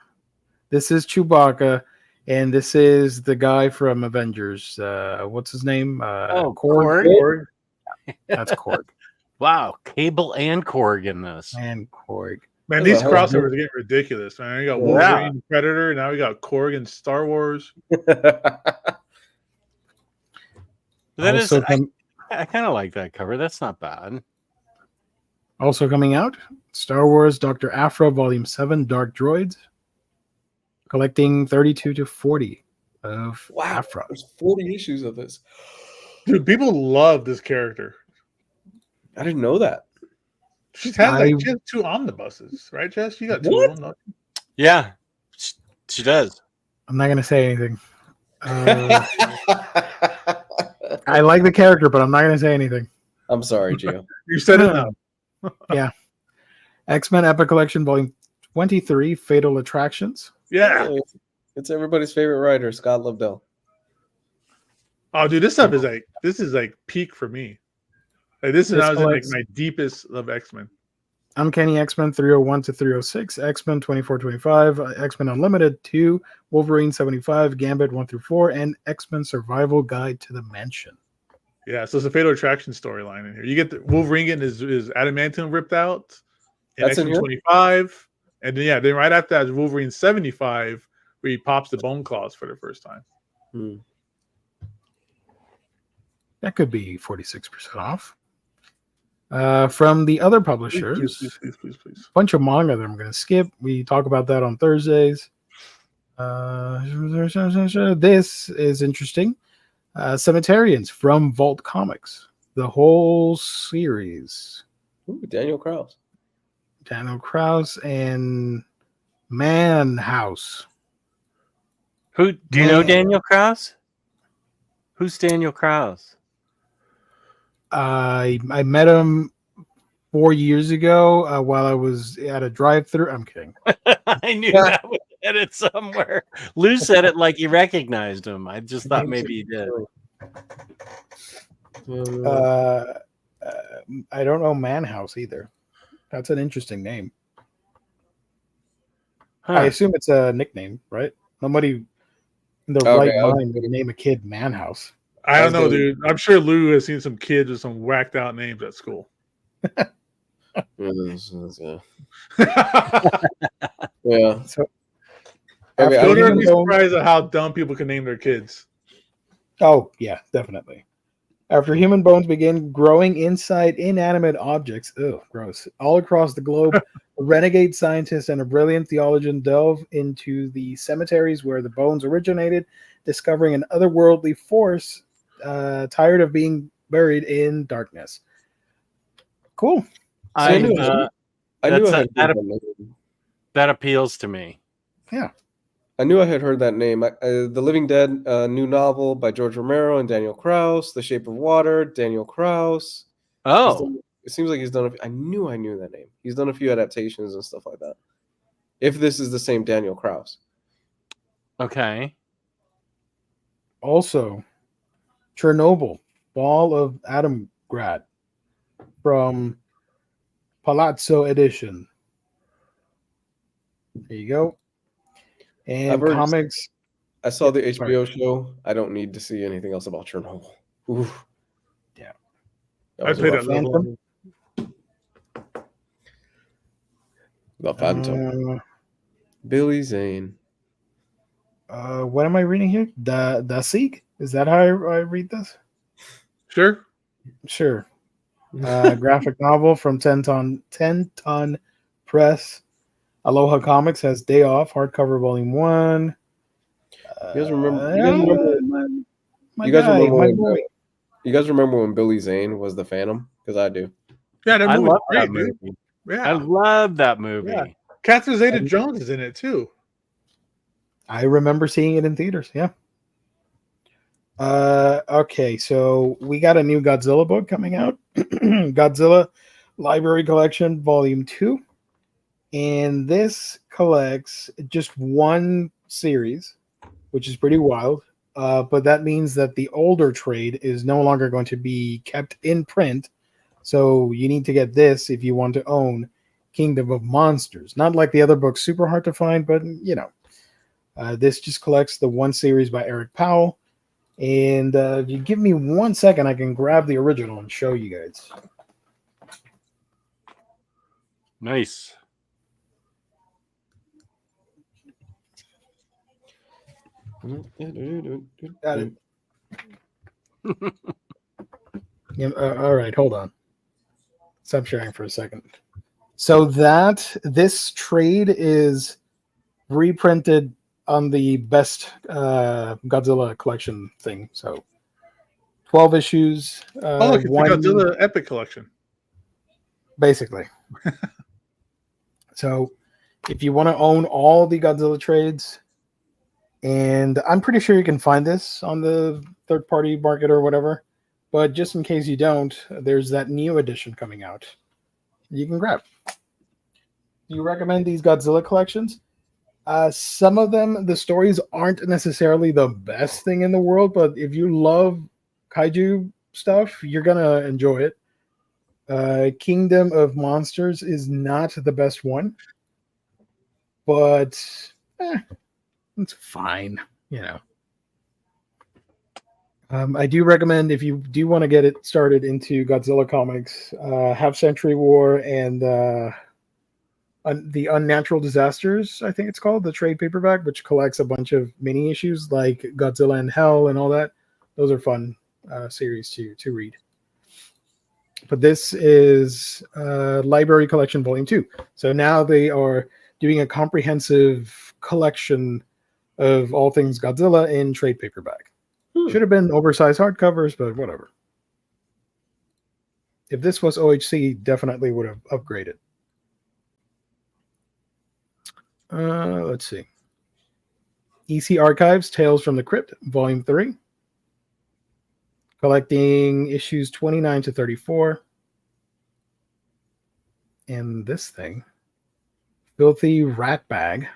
This is Chewbacca, and this is the guy from Avengers. What's his name? Korg. That's Korg. Wow, Cable and Korg in this. And Korg. Man, these crossovers are getting ridiculous, man. You got Wolverine, Predator, now we got Korg and Star Wars. I kind of like that cover. That's not bad. Also coming out, Star Wars Dr. Aphra Volume 7, Dark Droids. Collecting 32 to 40 of Aphra. There's 40 issues of this. Dude, people love this character. I didn't know that. She has 2 omnibuses, right, Jess? You got 2 of them. Yeah, she does. I'm not going to say anything. I like the character, but I'm not going to say anything. I'm sorry, Gio. You said it now. Yeah. X-Men Epic Collection Volume 23, Fatal Attractions. Yeah. It's everybody's favorite writer, Scott Lobdell. Oh, dude, this stuff is like peak for me. Like this is like my deepest of X-Men. Uncanny X-Men 301 to 306, X-Men 2425, X-Men Unlimited 2, Wolverine 75, Gambit 1 through 4, and X-Men Survival Guide to the Mansion. Yeah, so it's a Fatal Attraction storyline in here. You get the Wolverine getting his adamantium ripped out in X-Men 25, and then right after that is Wolverine 75, where he pops the bone claws for the first time. That could be 46% off. From the other publishers, please. bunch of manga that I'm going to skip. We talk about that on Thursdays. This is interesting. Cemeterians from Vault Comics, the whole series. Ooh, Daniel Krause and Man House. Who do you know? Daniel Krause? Who's Daniel Krause? I met him 4 years ago while I was at a drive-through. I'm kidding. I knew that was in it somewhere. Lou said it like he recognized him. I just thought maybe he did. I don't know Manhouse either. That's an interesting name. Huh. I assume it's a nickname, right? Nobody in their right mind would name a kid Manhouse. I don't know, dude. I'm sure Lou has seen some kids with some whacked out names at school. Yeah. So Don't be surprised at how dumb people can name their kids. Oh, yeah, definitely. After human bones begin growing inside inanimate objects, gross, all across the globe, a renegade scientist and a brilliant theologian delve into the cemeteries where the bones originated, discovering an otherworldly force tired of being buried in darkness. Cool. I knew I had that appeals to me. Yeah. I knew I had heard that name. The Living Dead, new novel by George Romero and Daniel Krauss. The Shape of Water, Daniel Krauss. Oh, it seems like he's done. I knew that name. He's done a few adaptations and stuff like that. If this is the same Daniel Krauss. Okay. Also, Chernobyl, Ball of Adamgrad from Palazzo Edition. There you go. And comics. I saw the HBO show. I don't need to see anything else about Chernobyl. Oof. Yeah. I played it. Phantom. The Phantom. Billy Zane. What am I reading here? The Sieg? Is that how I read this? Sure. Sure. Graphic novel from 10 Ton Press. Aloha Comics has Day Off, hardcover volume 1. You guys remember? You guys remember when Billy Zane was the Phantom? Because I do. Yeah, I love that movie. Yeah, I love that movie. Yeah. Catherine Zeta-Jones is in it too. I remember seeing it in theaters. Yeah. Okay, so we got a new Godzilla book coming out. Godzilla Library Collection Volume 2. And this collects just one series, which is pretty wild. But that means that the older trade is no longer going to be kept in print. So you need to get this if you want to own Kingdom of Monsters. Not like the other books, super hard to find, but you know. This just collects the one series by Eric Powell. And if you give me 1 second, I can grab the original and show you guys. Nice. Got it. Yeah, all right, hold on. Stop sharing for a second. So this trade is reprinted on the best Godzilla collection thing. So 12 issues. Look, it's the Godzilla Epic Collection. Basically. So if you want to own all the Godzilla trades, and I'm pretty sure you can find this on the third-party market or whatever, but just in case you don't, there's that new edition coming out. You can grab. Do you recommend these Godzilla collections? Some of them, the stories aren't necessarily the best thing in the world, but if you love kaiju stuff, you're going to enjoy it. Kingdom of Monsters is not the best one, but it's fine, you know. I do recommend, if you do want to get it started into Godzilla comics, Half Century War and the Unnatural Disasters, I think it's called, the trade paperback, which collects a bunch of mini issues like Godzilla in Hell and all that. Those are fun series to read. But this is Library Collection Volume 2. So now they are doing a comprehensive collection of all things Godzilla in trade paperback. Should have been oversized hardcovers, but whatever. If this was OHC, definitely would have upgraded. Let's see. EC Archives, Tales from the Crypt, Volume 3. Collecting issues 29 to 34. in this thing. Filthy rat bag.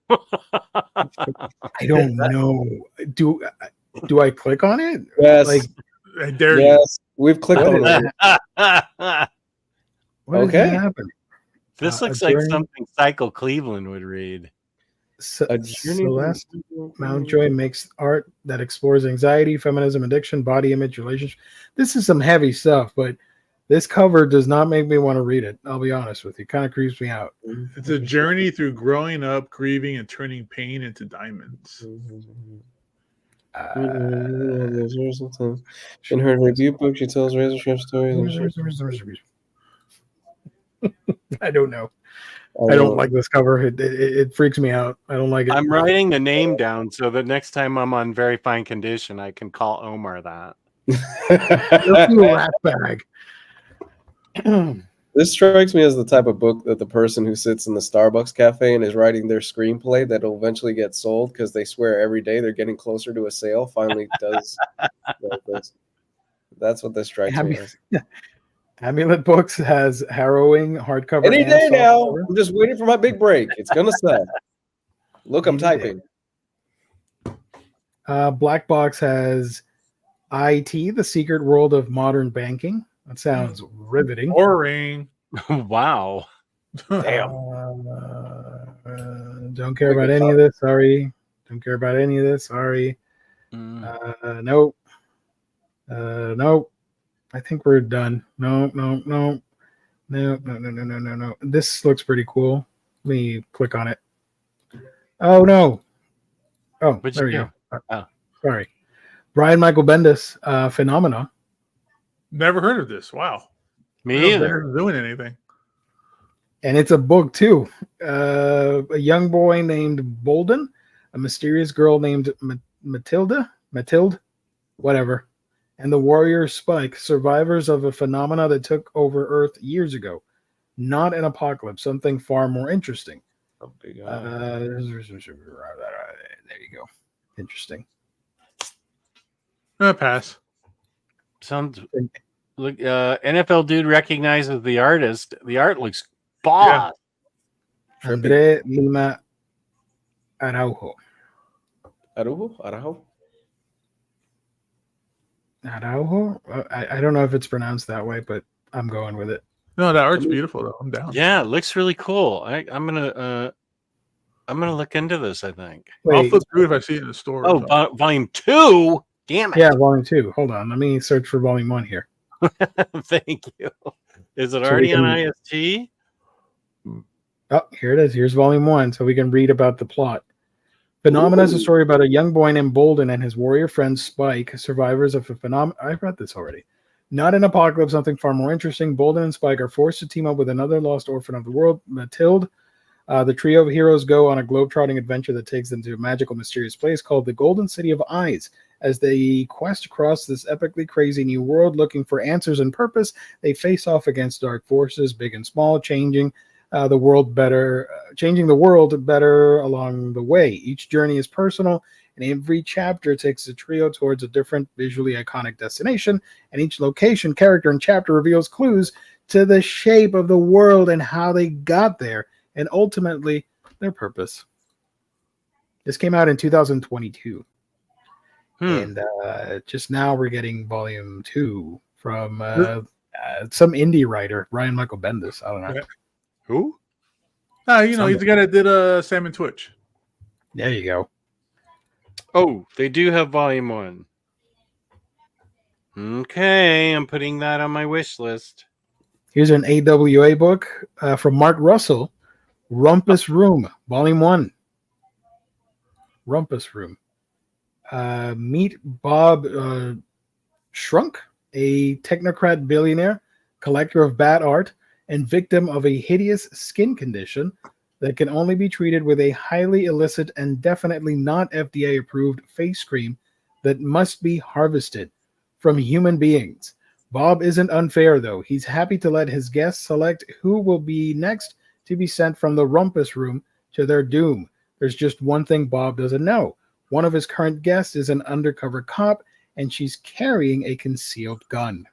I don't know. Do I click on it? Yes. Like, I dare yes. We've clicked on it. what is Okay. happening? This A looks like journey- something Cycle Cleveland would read. A journey. Celeste Mountjoy makes art that explores anxiety, feminism, addiction, body image, relationship. This is some heavy stuff, but this cover does not make me want to read it. I'll be honest with you. Kind of creeps me out. It's a journey through growing up, grieving, and turning pain into diamonds. In her debut book, she tells razor sharp stories. I don't know. I don't like this cover. It freaks me out. I don't like it. I'm writing the name down so that next time I'm on very fine condition, I can call Omar that. Rat bag. This strikes me as the type of book that the person who sits in the Starbucks cafe and is writing their screenplay that'll eventually get sold because they swear every day they're getting closer to a sale finally does. That's what this strikes me as. Amulet Books has harrowing hardcover. Any and day now. softcover. I'm just waiting for my big break. It's gonna sell. Look, I'm typing. Black Box has IT, The Secret World of Modern Banking. That sounds riveting. Boring. Wow. Damn. Don't care about any of this. Sorry. Don't care about any of this. Sorry. Nope. Nope. I think we're done. No. This looks pretty cool. Let me click on it. Oh no. Oh, What'd there you we do? go. Oh. Sorry. Brian Michael Bendis, Phenomena. Never heard of this. Wow. Me either. They're doing anything. And it's a book too. A young boy named Bolden, a mysterious girl named Matilde, whatever, and the warrior Spike, survivors of a phenomena that took over Earth years ago. Not an apocalypse, something far more interesting. There you go. Interesting. Pass. Sounds look. NFL dude recognizes the artist. The art looks boss. Andre Lima Araujo. Araujo? Araujo? I don't know if it's pronounced that way, but I'm going with it. No, that art's beautiful though. I'm down. Yeah, it looks really cool. I'm gonna look into this. I think. I'll Wait, flip through if I see it in the store. Oh, volume 2. Damn it! yeah, volume 2. Hold on, let me search for volume 1 here. Thank you. Is it So already we on can- IST? Oh, here it is. Here's volume 1, so we can read about the plot. Phenomena is a story about a young boy named Bolden and his warrior friend Spike, survivors of a phenomenon. I've read this already. Not an apocalypse, something far more interesting. Bolden and Spike are forced to team up with another lost orphan of the world, Matilde. The trio of heroes go on a globe-trotting adventure that takes them to a magical, mysterious place called the Golden City of Eyes. As they quest across this epically crazy new world looking for answers and purpose, they face off against dark forces, big and small, changing the world better along the way. Each journey is personal, and every chapter takes the trio towards a different visually iconic destination, and each location, character, and chapter reveals clues to the shape of the world and how they got there, and ultimately their purpose. This came out in 2022. And just now we're getting volume 2 from some indie writer, Ryan Michael Bendis. I don't know. Yeah. Who? He's the guy that did Sam and Twitch. There you go. Oh, they do have volume 1. Okay, I'm putting that on my wish list. Here's an AWA book from Mark Russell, Rumpus Room, volume 1. Rumpus Room. Meet Bob Shrunk, a technocrat billionaire, collector of bad art, and victim of a hideous skin condition that can only be treated with a highly illicit and definitely not FDA-approved face cream that must be harvested from human beings. Bob isn't unfair, though. He's happy to let his guests select who will be next to be sent from the Rumpus Room to their doom. There's just one thing Bob doesn't know. One of his current guests is an undercover cop, and she's carrying a concealed gun.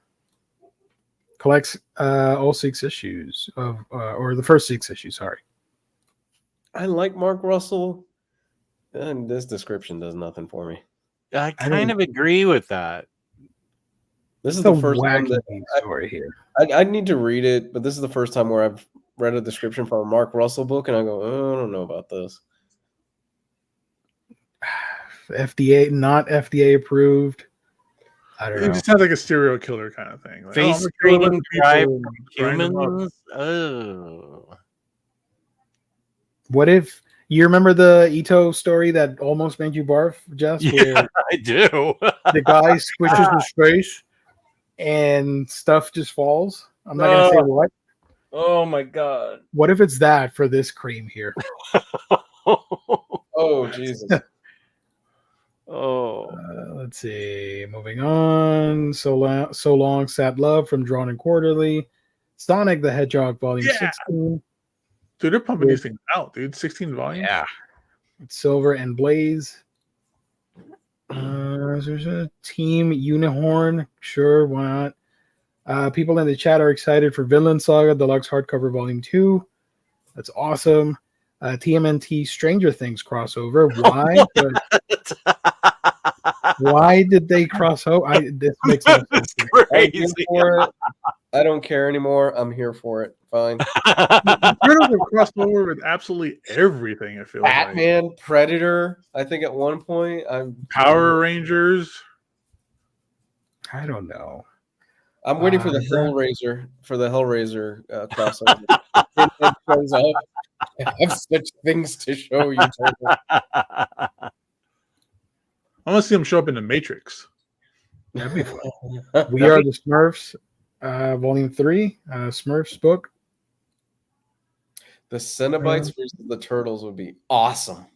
Collects all 6 issues of, or the first 6 issues. Sorry. I like Mark Russell, and this description does nothing for me. I kind of agree with that. This is the first time wacky that story here. I need to read it, but this is the first time where I've read a description from a Mark Russell book, and I go, oh, I don't know about this. FDA, not FDA approved. I don't It know. just sounds like a serial killer kind of thing. Like, Face I'm gonna kill a bunch screening of people drive and grind them up. humans. Oh. What if you remember the Ito story that almost made you barf, Jess? Yeah, Where I do. the guy squishes his face and stuff just falls. I'm not gonna say what. Oh my god. What if it's that for this cream here? Oh, Jesus. Oh. Let's see. Moving on. So long, sad love from Drawn and Quarterly. Sonic the Hedgehog, Volume 16. Dude, they're pumping these things out, dude. 16 volumes. Yeah. Silver and Blaze. There's a Team Unicorn. Sure, why not? People in the chat are excited for Vinland Saga Deluxe Hardcover Volume 2. That's awesome. TMNT Stranger Things crossover. Why? Why did they cross over? This makes no sense. Crazy. I don't care anymore. I'm here for it. Fine. Turtles have crossed over with absolutely everything. I feel Batman, Predator. I think at one point Power Rangers. I don't know. I'm waiting for the Hellraiser crossover. It shows up. I have such things to show you. I want to see them show up in the Matrix. That'd be fun. We Are the Smurfs, Volume 3, Smurfs book. The Cenobites versus the Turtles would be awesome.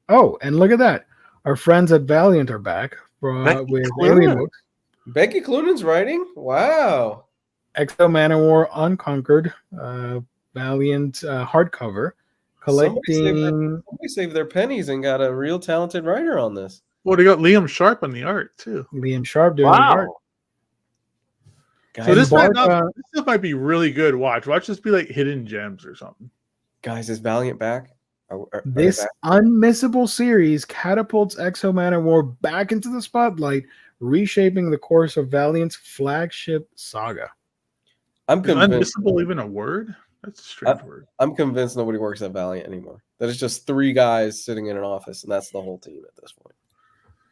Oh, and look at that. Our friends at Valiant are back with Alien books. Becky Cloonan's writing? Wow. Exo Manowar Unconquered, Valiant hardcover. Collecting. Somebody saved their pennies and got a real talented writer on this. Well, they got Liam Sharp on the art, too. Liam Sharp doing the art. Guys, So this might be really good. Watch this be like hidden gems or something. Guys, is Valiant back? This unmissable series catapults Exo Manowar back into the spotlight, reshaping the course of Valiant's flagship saga. I'm Is convinced. unmissable even a word? That's a strange word. I'm convinced nobody works at Valiant anymore. That it's just 3 guys sitting in an office, and that's the whole team at this point.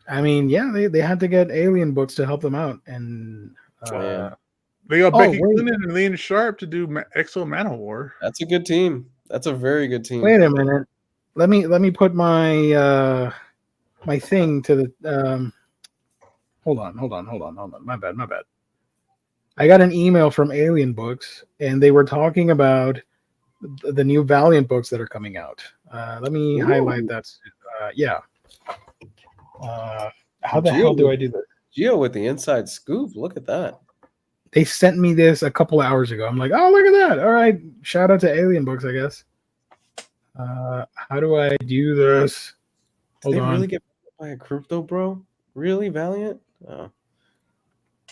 I mean, yeah, they had to get Alien books to help them out, and They got Becky Cloonan and Liam Sharp to do Exo Manowar. That's a good team. That's a very good team. Wait a minute. Let me put my my thing to the hold on. My bad. I got an email from Alien Books, and they were talking about the new Valiant books that are coming out. Let me highlight that. Yeah. How the hell do I do that? Gio with the inside scoop. Look at that. They sent me this a couple of hours ago. I'm like, oh, look at that. All right. Shout out to Alien Books, I guess. How do I do this? Did they really get by a crypto, bro? Really, Valiant? Oh.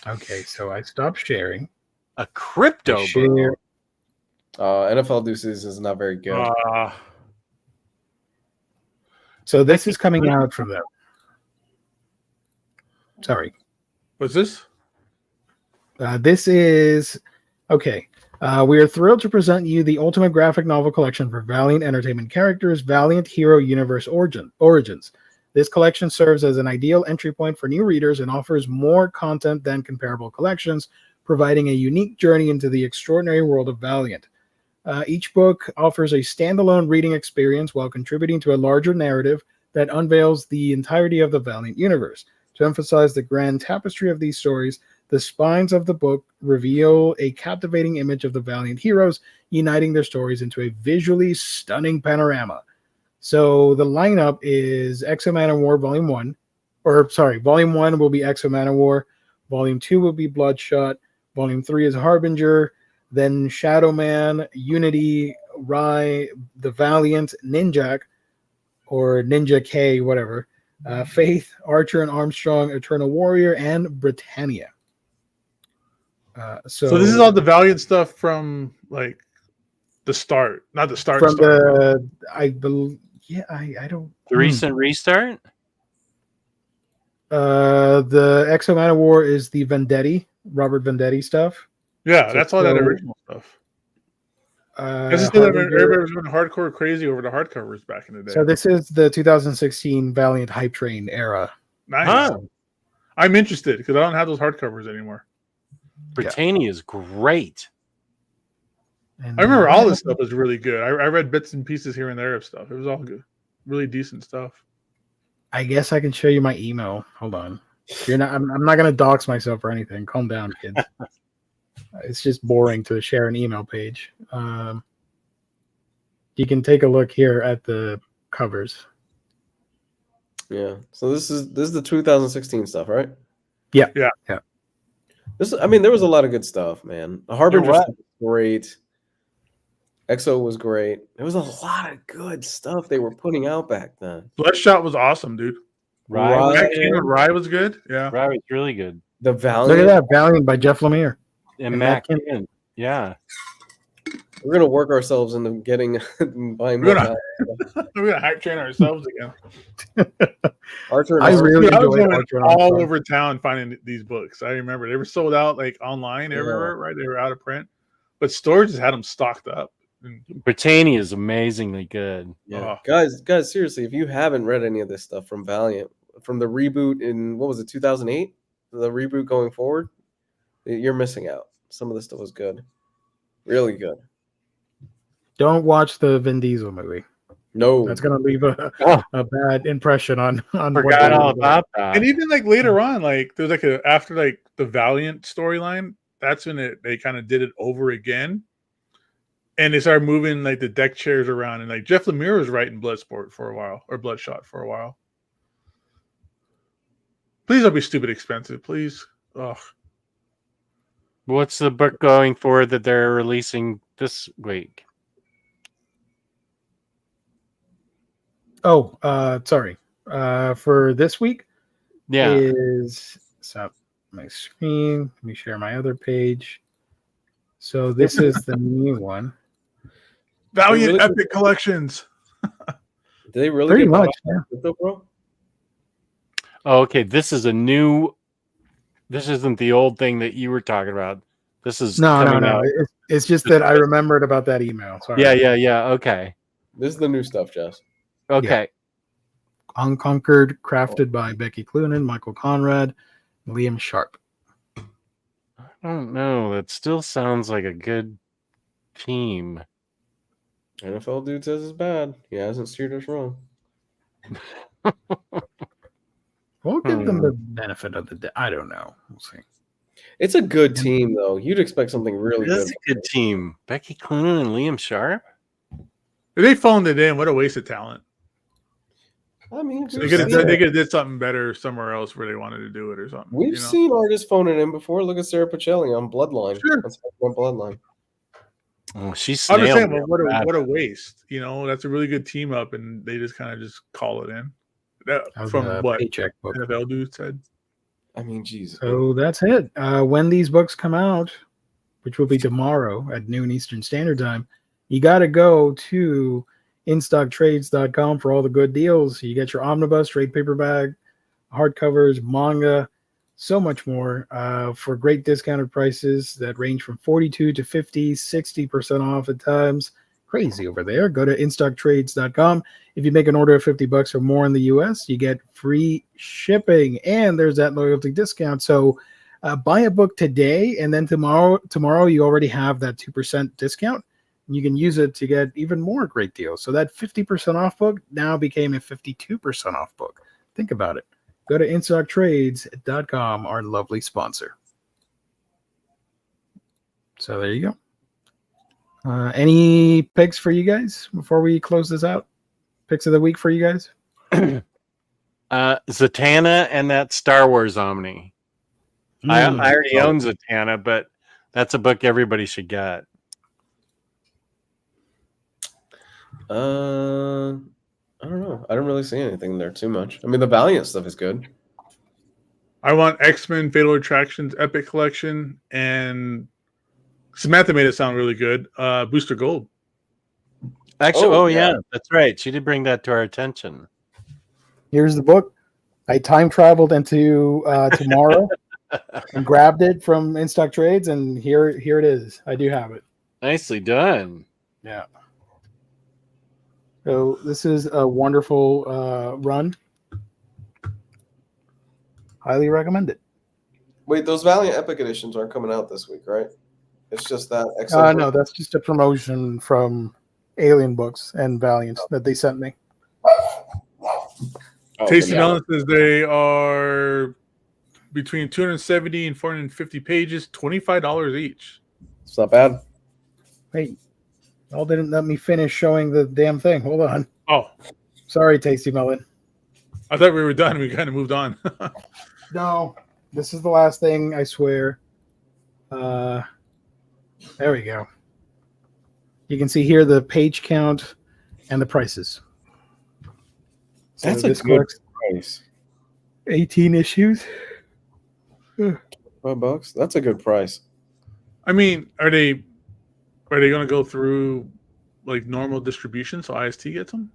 Okay, so I stopped sharing. A crypto, share. NFL Deuces is not very good. So this is coming out from them. Sorry. What's this? This is okay. We are thrilled to present you the ultimate graphic novel collection for Valiant Entertainment characters, Valiant Hero Universe Origins. This collection serves as an ideal entry point for new readers and offers more content than comparable collections, providing a unique journey into the extraordinary world of Valiant. Each book offers a standalone reading experience while contributing to a larger narrative that unveils the entirety of the Valiant universe. To emphasize the grand tapestry of these stories, the spines of the book reveal a captivating image of the Valiant heroes, uniting their stories into a visually stunning panorama. So the lineup is Exo Manowar Volume 1, Volume 1 will be Exo Manowar, Volume 2 will be Bloodshot, Volume 3 is Harbinger, then Shadow Man, Unity, Rai, the Valiant, Ninjak, or Ninja K, whatever, Faith, Archer and Armstrong, Eternal Warrior, and Britannia. So this is all the Valiant stuff from like the start, not the start. From the, I believe, yeah, I don't. The recent restart. The Exo Man of War is the Vendetti, Robert Vendetti stuff. Yeah, So that's all that original stuff. This is everybody was going hardcore crazy over the hardcovers back in the day. So this is the 2016 Valiant Hype Train era. Nice. Huh. I'm interested because I don't have those hardcovers anymore. Britannia is great. And I remember all this stuff was really good. I read bits and pieces here and there of stuff. It was all good, really decent stuff. I guess I can show you my email. Hold on. You're not. I'm not gonna dox myself or anything. Calm down, kids. It's just boring to share an email page. You can take a look here at the covers. Yeah. So this is the 2016 stuff, right? Yeah. I mean, there was a lot of good stuff, man. Harbinger was great. Exo was great. There was a lot of good stuff they were putting out back then. Bloodshot was awesome, dude. Rye was good. Yeah. Rye was really good. The Valiant. Look at that Valiant by Jeff Lemire. And Matt Kinnon. Yeah. We're gonna work ourselves into getting buying We're more. gonna hype train ourselves again. Archer. I really I was enjoyed going Archer all Armstrong. over town finding these books. I remember they were sold out like online everywhere, right? They were out of print, but stores just had them stocked up. Britannia is amazingly good. Yeah. Guys, seriously, if you haven't read any of this stuff from Valiant, from the reboot in what was it, 2008, the reboot going forward, you're missing out. Some of this stuff was good, really good. Don't watch the Vin Diesel movie. No, That's gonna leave a bad impression on. Forgot all about that. And even like later on, like there's like after like the Valiant storyline, that's when they kind of did it over again. And they started moving like the deck chairs around, and like Jeff Lemire was writing Bloodsport for a while, or Bloodshot for a while. Please don't be stupid expensive, please. Ugh. What's the book going for that they're releasing this week? Oh, sorry. For this week, Yeah. is stop my screen. Let me share my other page. So this is the new one. Valiant Epic Collections. Did they really Pretty get much, crypto, bro? Oh, okay. This is a new. This isn't the old thing that you were talking about. This is No. out. It's just that I remembered about that email. Sorry. Yeah. Okay. This is the new stuff, Jess. Okay. Unconquered, crafted by Becky Cloonan, Michael Conrad, Liam Sharp. I don't know. That still sounds like a good team. NFL dude says it's bad. He hasn't steered us wrong. We'll give them the benefit of the doubt. I don't know. We'll see. It's a good team, though. You'd expect something really That's good. a good team. Becky Cloonan and Liam Sharp. If they phoned it in, what a waste of talent. I mean, They could have did something better somewhere else where they wanted to do it or something. We've seen artists phone it in before. Look at Sarah Pacelli on Bloodline. Sure. That's on Bloodline. Oh, she's I'm just saying, snailed but it. what a waste. That's a really good team up, and they just kind of just call it in. From what Paycheck book. NFL dude said. I mean, Jesus. So that's it. When these books come out, which will be tomorrow at noon Eastern Standard Time, you got to go to instocktrades.com for all the good deals. You get your Omnibus, trade paperback, hardcovers, manga, so much more for great discounted prices that range from 42 to 50, 60% off at times. Crazy over there. Go to instocktrades.com. If you make an order of $50 or more in the US, you get free shipping, and there's that loyalty discount. So buy a book today, and then tomorrow you already have that 2% discount. You can use it to get even more great deals. So that 50% off book now became a 52% off book. Think about it. Go to instocktrades.com, our lovely sponsor. So there you go. Any picks for you guys before we close this out? Picks of the week for you guys? Zatanna and that Star Wars Omni. I already own Zatanna, but that's a book everybody should get. I don't know. I don't really see anything there too much. I mean, the Valiant stuff is good. I want X-Men Fatal Attractions Epic Collection, and Samantha made it sound really good. Booster Gold. Actually, yeah, that's right. She did bring that to our attention. Here's the book. I time traveled into tomorrow and grabbed it from In Stock Trades, and here it is. I do have it. Nicely done. Yeah. So this is a wonderful run. Highly recommend it. Wait, those Valiant Epic Editions aren't coming out this week, right? It's just that. No, that's just a promotion from Alien Books and Valiant that they sent me. Tasty Melon says they are between 270 and 450 pages, $25 each. It's not bad. Hey, y'all didn't let me finish showing the damn thing. Hold on. Oh, sorry, Tasty Melon. I thought we were done. We kind of moved on. No, this is the last thing, I swear. There we go. You can see here the page count and the prices. So that's a good price. 18 issues. $5. That's a good price. I mean, are they going to go through like normal distribution so IST gets them?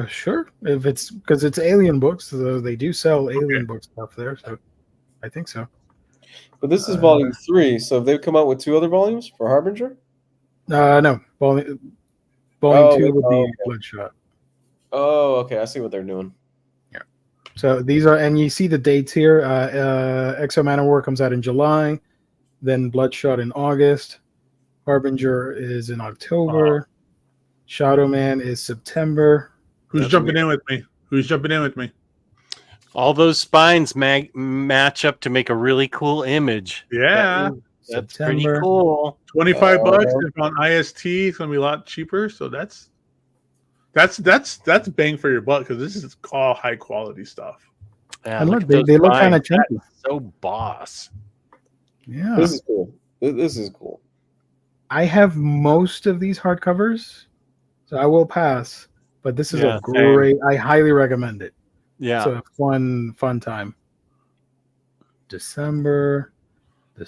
Sure. If it's because it's Alien Books, so they do sell Alien Book stuff there. So I think so. But this is volume 3, so they've come out with 2 other volumes for Harbinger. No, volume 2 would be Bloodshot. Oh, okay. I see what they're doing. Yeah. So these are, and you see the dates here. Exo Man of War comes out in July, then Bloodshot in August. Harbinger is in October. Shadow Man is September. Who's jumping in with me? All those spines match up to make a really cool image. Yeah. That's pretty cool. $25 if on IST. It's going to be a lot cheaper. So that's bang for your buck because this is all high quality stuff. Yeah, and look, they look kind of chunky. So boss. Yeah. This is cool. This is cool. I have most of these hardcovers, so I will pass. But this is a great. I highly recommend it. Yeah, it's a fun time. December. I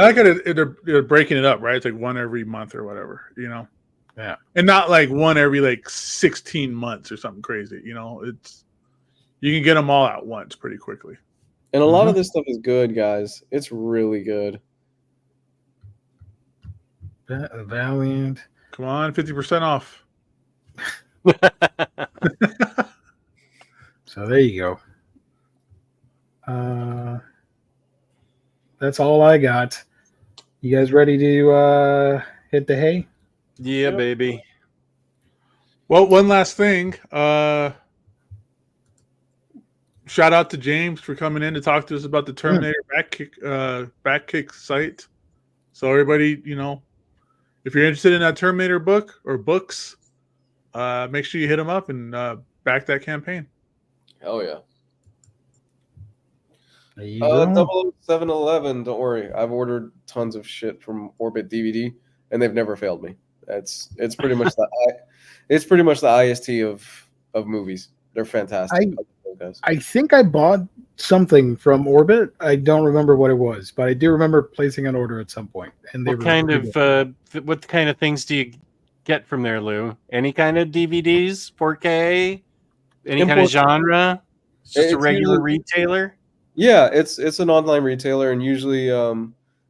like it. They're breaking it up, right? It's like one every month or whatever, you know. Yeah, and not like one every like 16 months or something crazy. You know, it's you can get them all at once pretty quickly. And a lot of this stuff is good, guys. It's really good. Valiant. Come on, 50% off. So there you go. That's all I got. You guys ready to hit the hay? Yeah, baby. Well, one last thing. Shout out to James for coming in to talk to us about the Terminator BackerKit site. So everybody, you know, if you're interested in that Terminator book or books, make sure you hit him up and back that campaign. Oh yeah. 00711. Don't worry, I've ordered tons of shit from Orbit DVD, and they've never failed me. It's pretty much the IST of movies. They're fantastic. I think I bought something from Orbit. I don't remember what it was, but I do remember placing an order at some point. And what kind of things do you get from there, Lou? Any kind of DVDs, 4K, any kind of genre? It's just a regular retailer. Yeah, it's an online retailer, and usually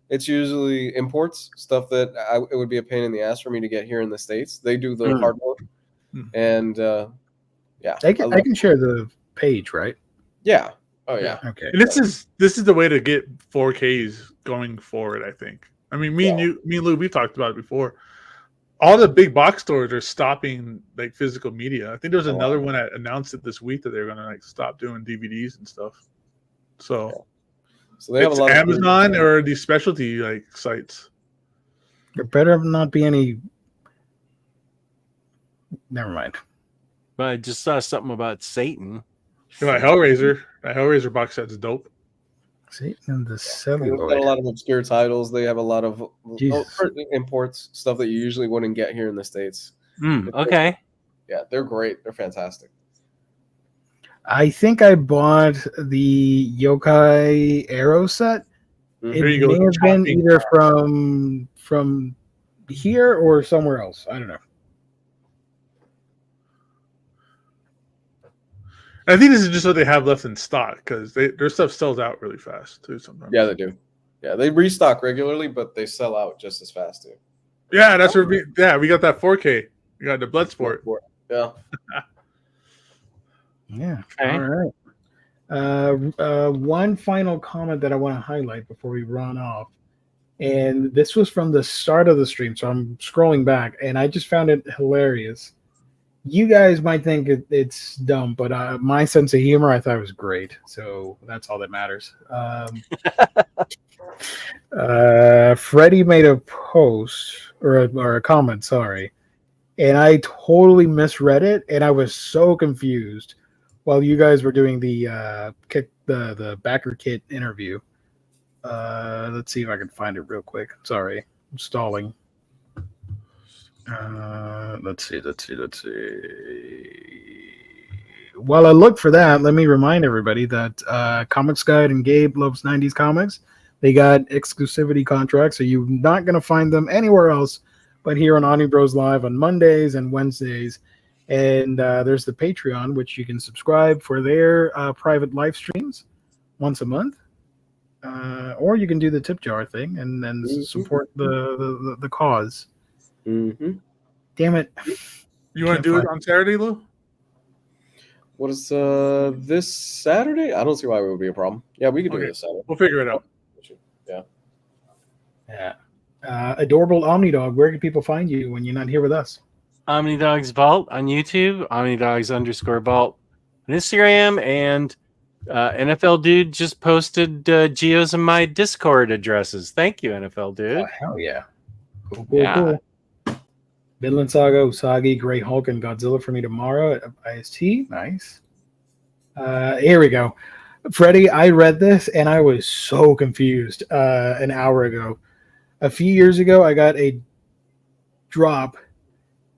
it's usually imports stuff that it would be a pain in the ass for me to get here in the States. They do the hard work, and yeah, I can share the page, right? Yeah. Oh yeah. Okay. And this is the way to get 4Ks going forward. I think. I mean, me and Lou, we've talked about it before. All the big box stores are stopping like physical media. I think there's another one that announced it this week that they're going to like stop doing DVDs and stuff. So they have it's a lot Amazon or these specialty like sites. There better not be any. Never mind. But I just saw something about Satan. You know, Hellraiser. That Hellraiser box set's dope. Satan and the They've Celluloid. got a lot of obscure titles. They have a lot of imports, stuff that you usually wouldn't get here in the States. Okay. Yeah, they're great. They're fantastic. I think I bought the Yokai Arrow set. It There you go, may have been chopping either from here or somewhere else. I don't know. I think this is just what they have left in stock because their stuff sells out really fast too sometimes. Yeah, they do. Yeah, they restock regularly, but they sell out just as fast too. Yeah, that's where we got that 4K. We got the Bloodsport. Yeah. Yeah. Okay. All right. One final comment that I want to highlight before we run off, and this was from the start of the stream, so I'm scrolling back, and I just found it hilarious. You guys might think it's dumb, but my sense of humor, I thought was great. So that's all that matters. Freddie made a post or a comment, sorry, and I totally misread it, and I was so confused while you guys were doing the BackerKit interview. Let's see if I can find it real quick. Sorry, I'm stalling. Let's see. While I look for that, let me remind everybody that Comics Guide and Gabe Loves 90s Comics, they got exclusivity contracts, so you're not going to find them anywhere else but here on Omnibros on Mondays and Wednesdays. And there's the Patreon, which you can subscribe for their private live streams once a month. Or you can do the tip jar thing and then support the cause. Mm-hmm. Damn it. You want to do it on Saturday, Lou? What is this Saturday? I don't see why it would be a problem. Yeah, we could do it this Saturday. We'll figure it out. Yeah. Adorable Omnidog, where can people find you when you're not here with us? Omnidog's Vault on YouTube, Omnidogs_Vault on Instagram, and NFL Dude just posted Geo's and my Discord addresses. Thank you, NFL Dude. Oh, hell yeah. Cool. Vinland Saga, Usagi, Grey Hulk, and Godzilla for me tomorrow at IST. Nice. Here we go. Freddie, I read this and I was so confused an hour ago. A few years ago, I got a drop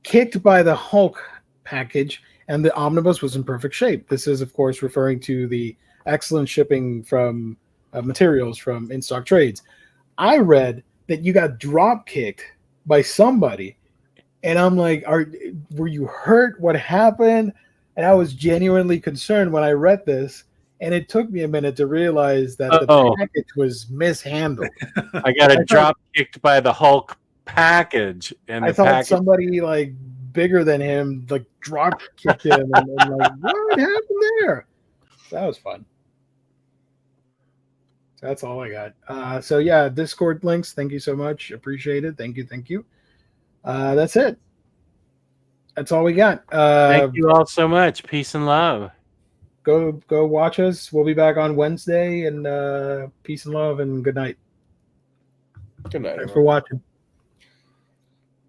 kicked by the Hulk package, and the Omnibus was in perfect shape. This is, of course, referring to the excellent shipping from materials from in-stock trades. I read that you got drop kicked by somebody, and I'm like, were you hurt? What happened? And I was genuinely concerned when I read this, and it took me a minute to realize that the package was mishandled. I got drop kicked by the Hulk package, and I thought somebody like bigger than him like drop kicked him, and like, what happened there? That was fun. So that's all I got. So yeah, Discord links. Thank you so much. Appreciate it. Thank you. That's it. That's all we got. Thank you all so much. Peace and love. Go watch us. We'll be back on Wednesday, and peace and love and good night. Good night. Thanks for watching.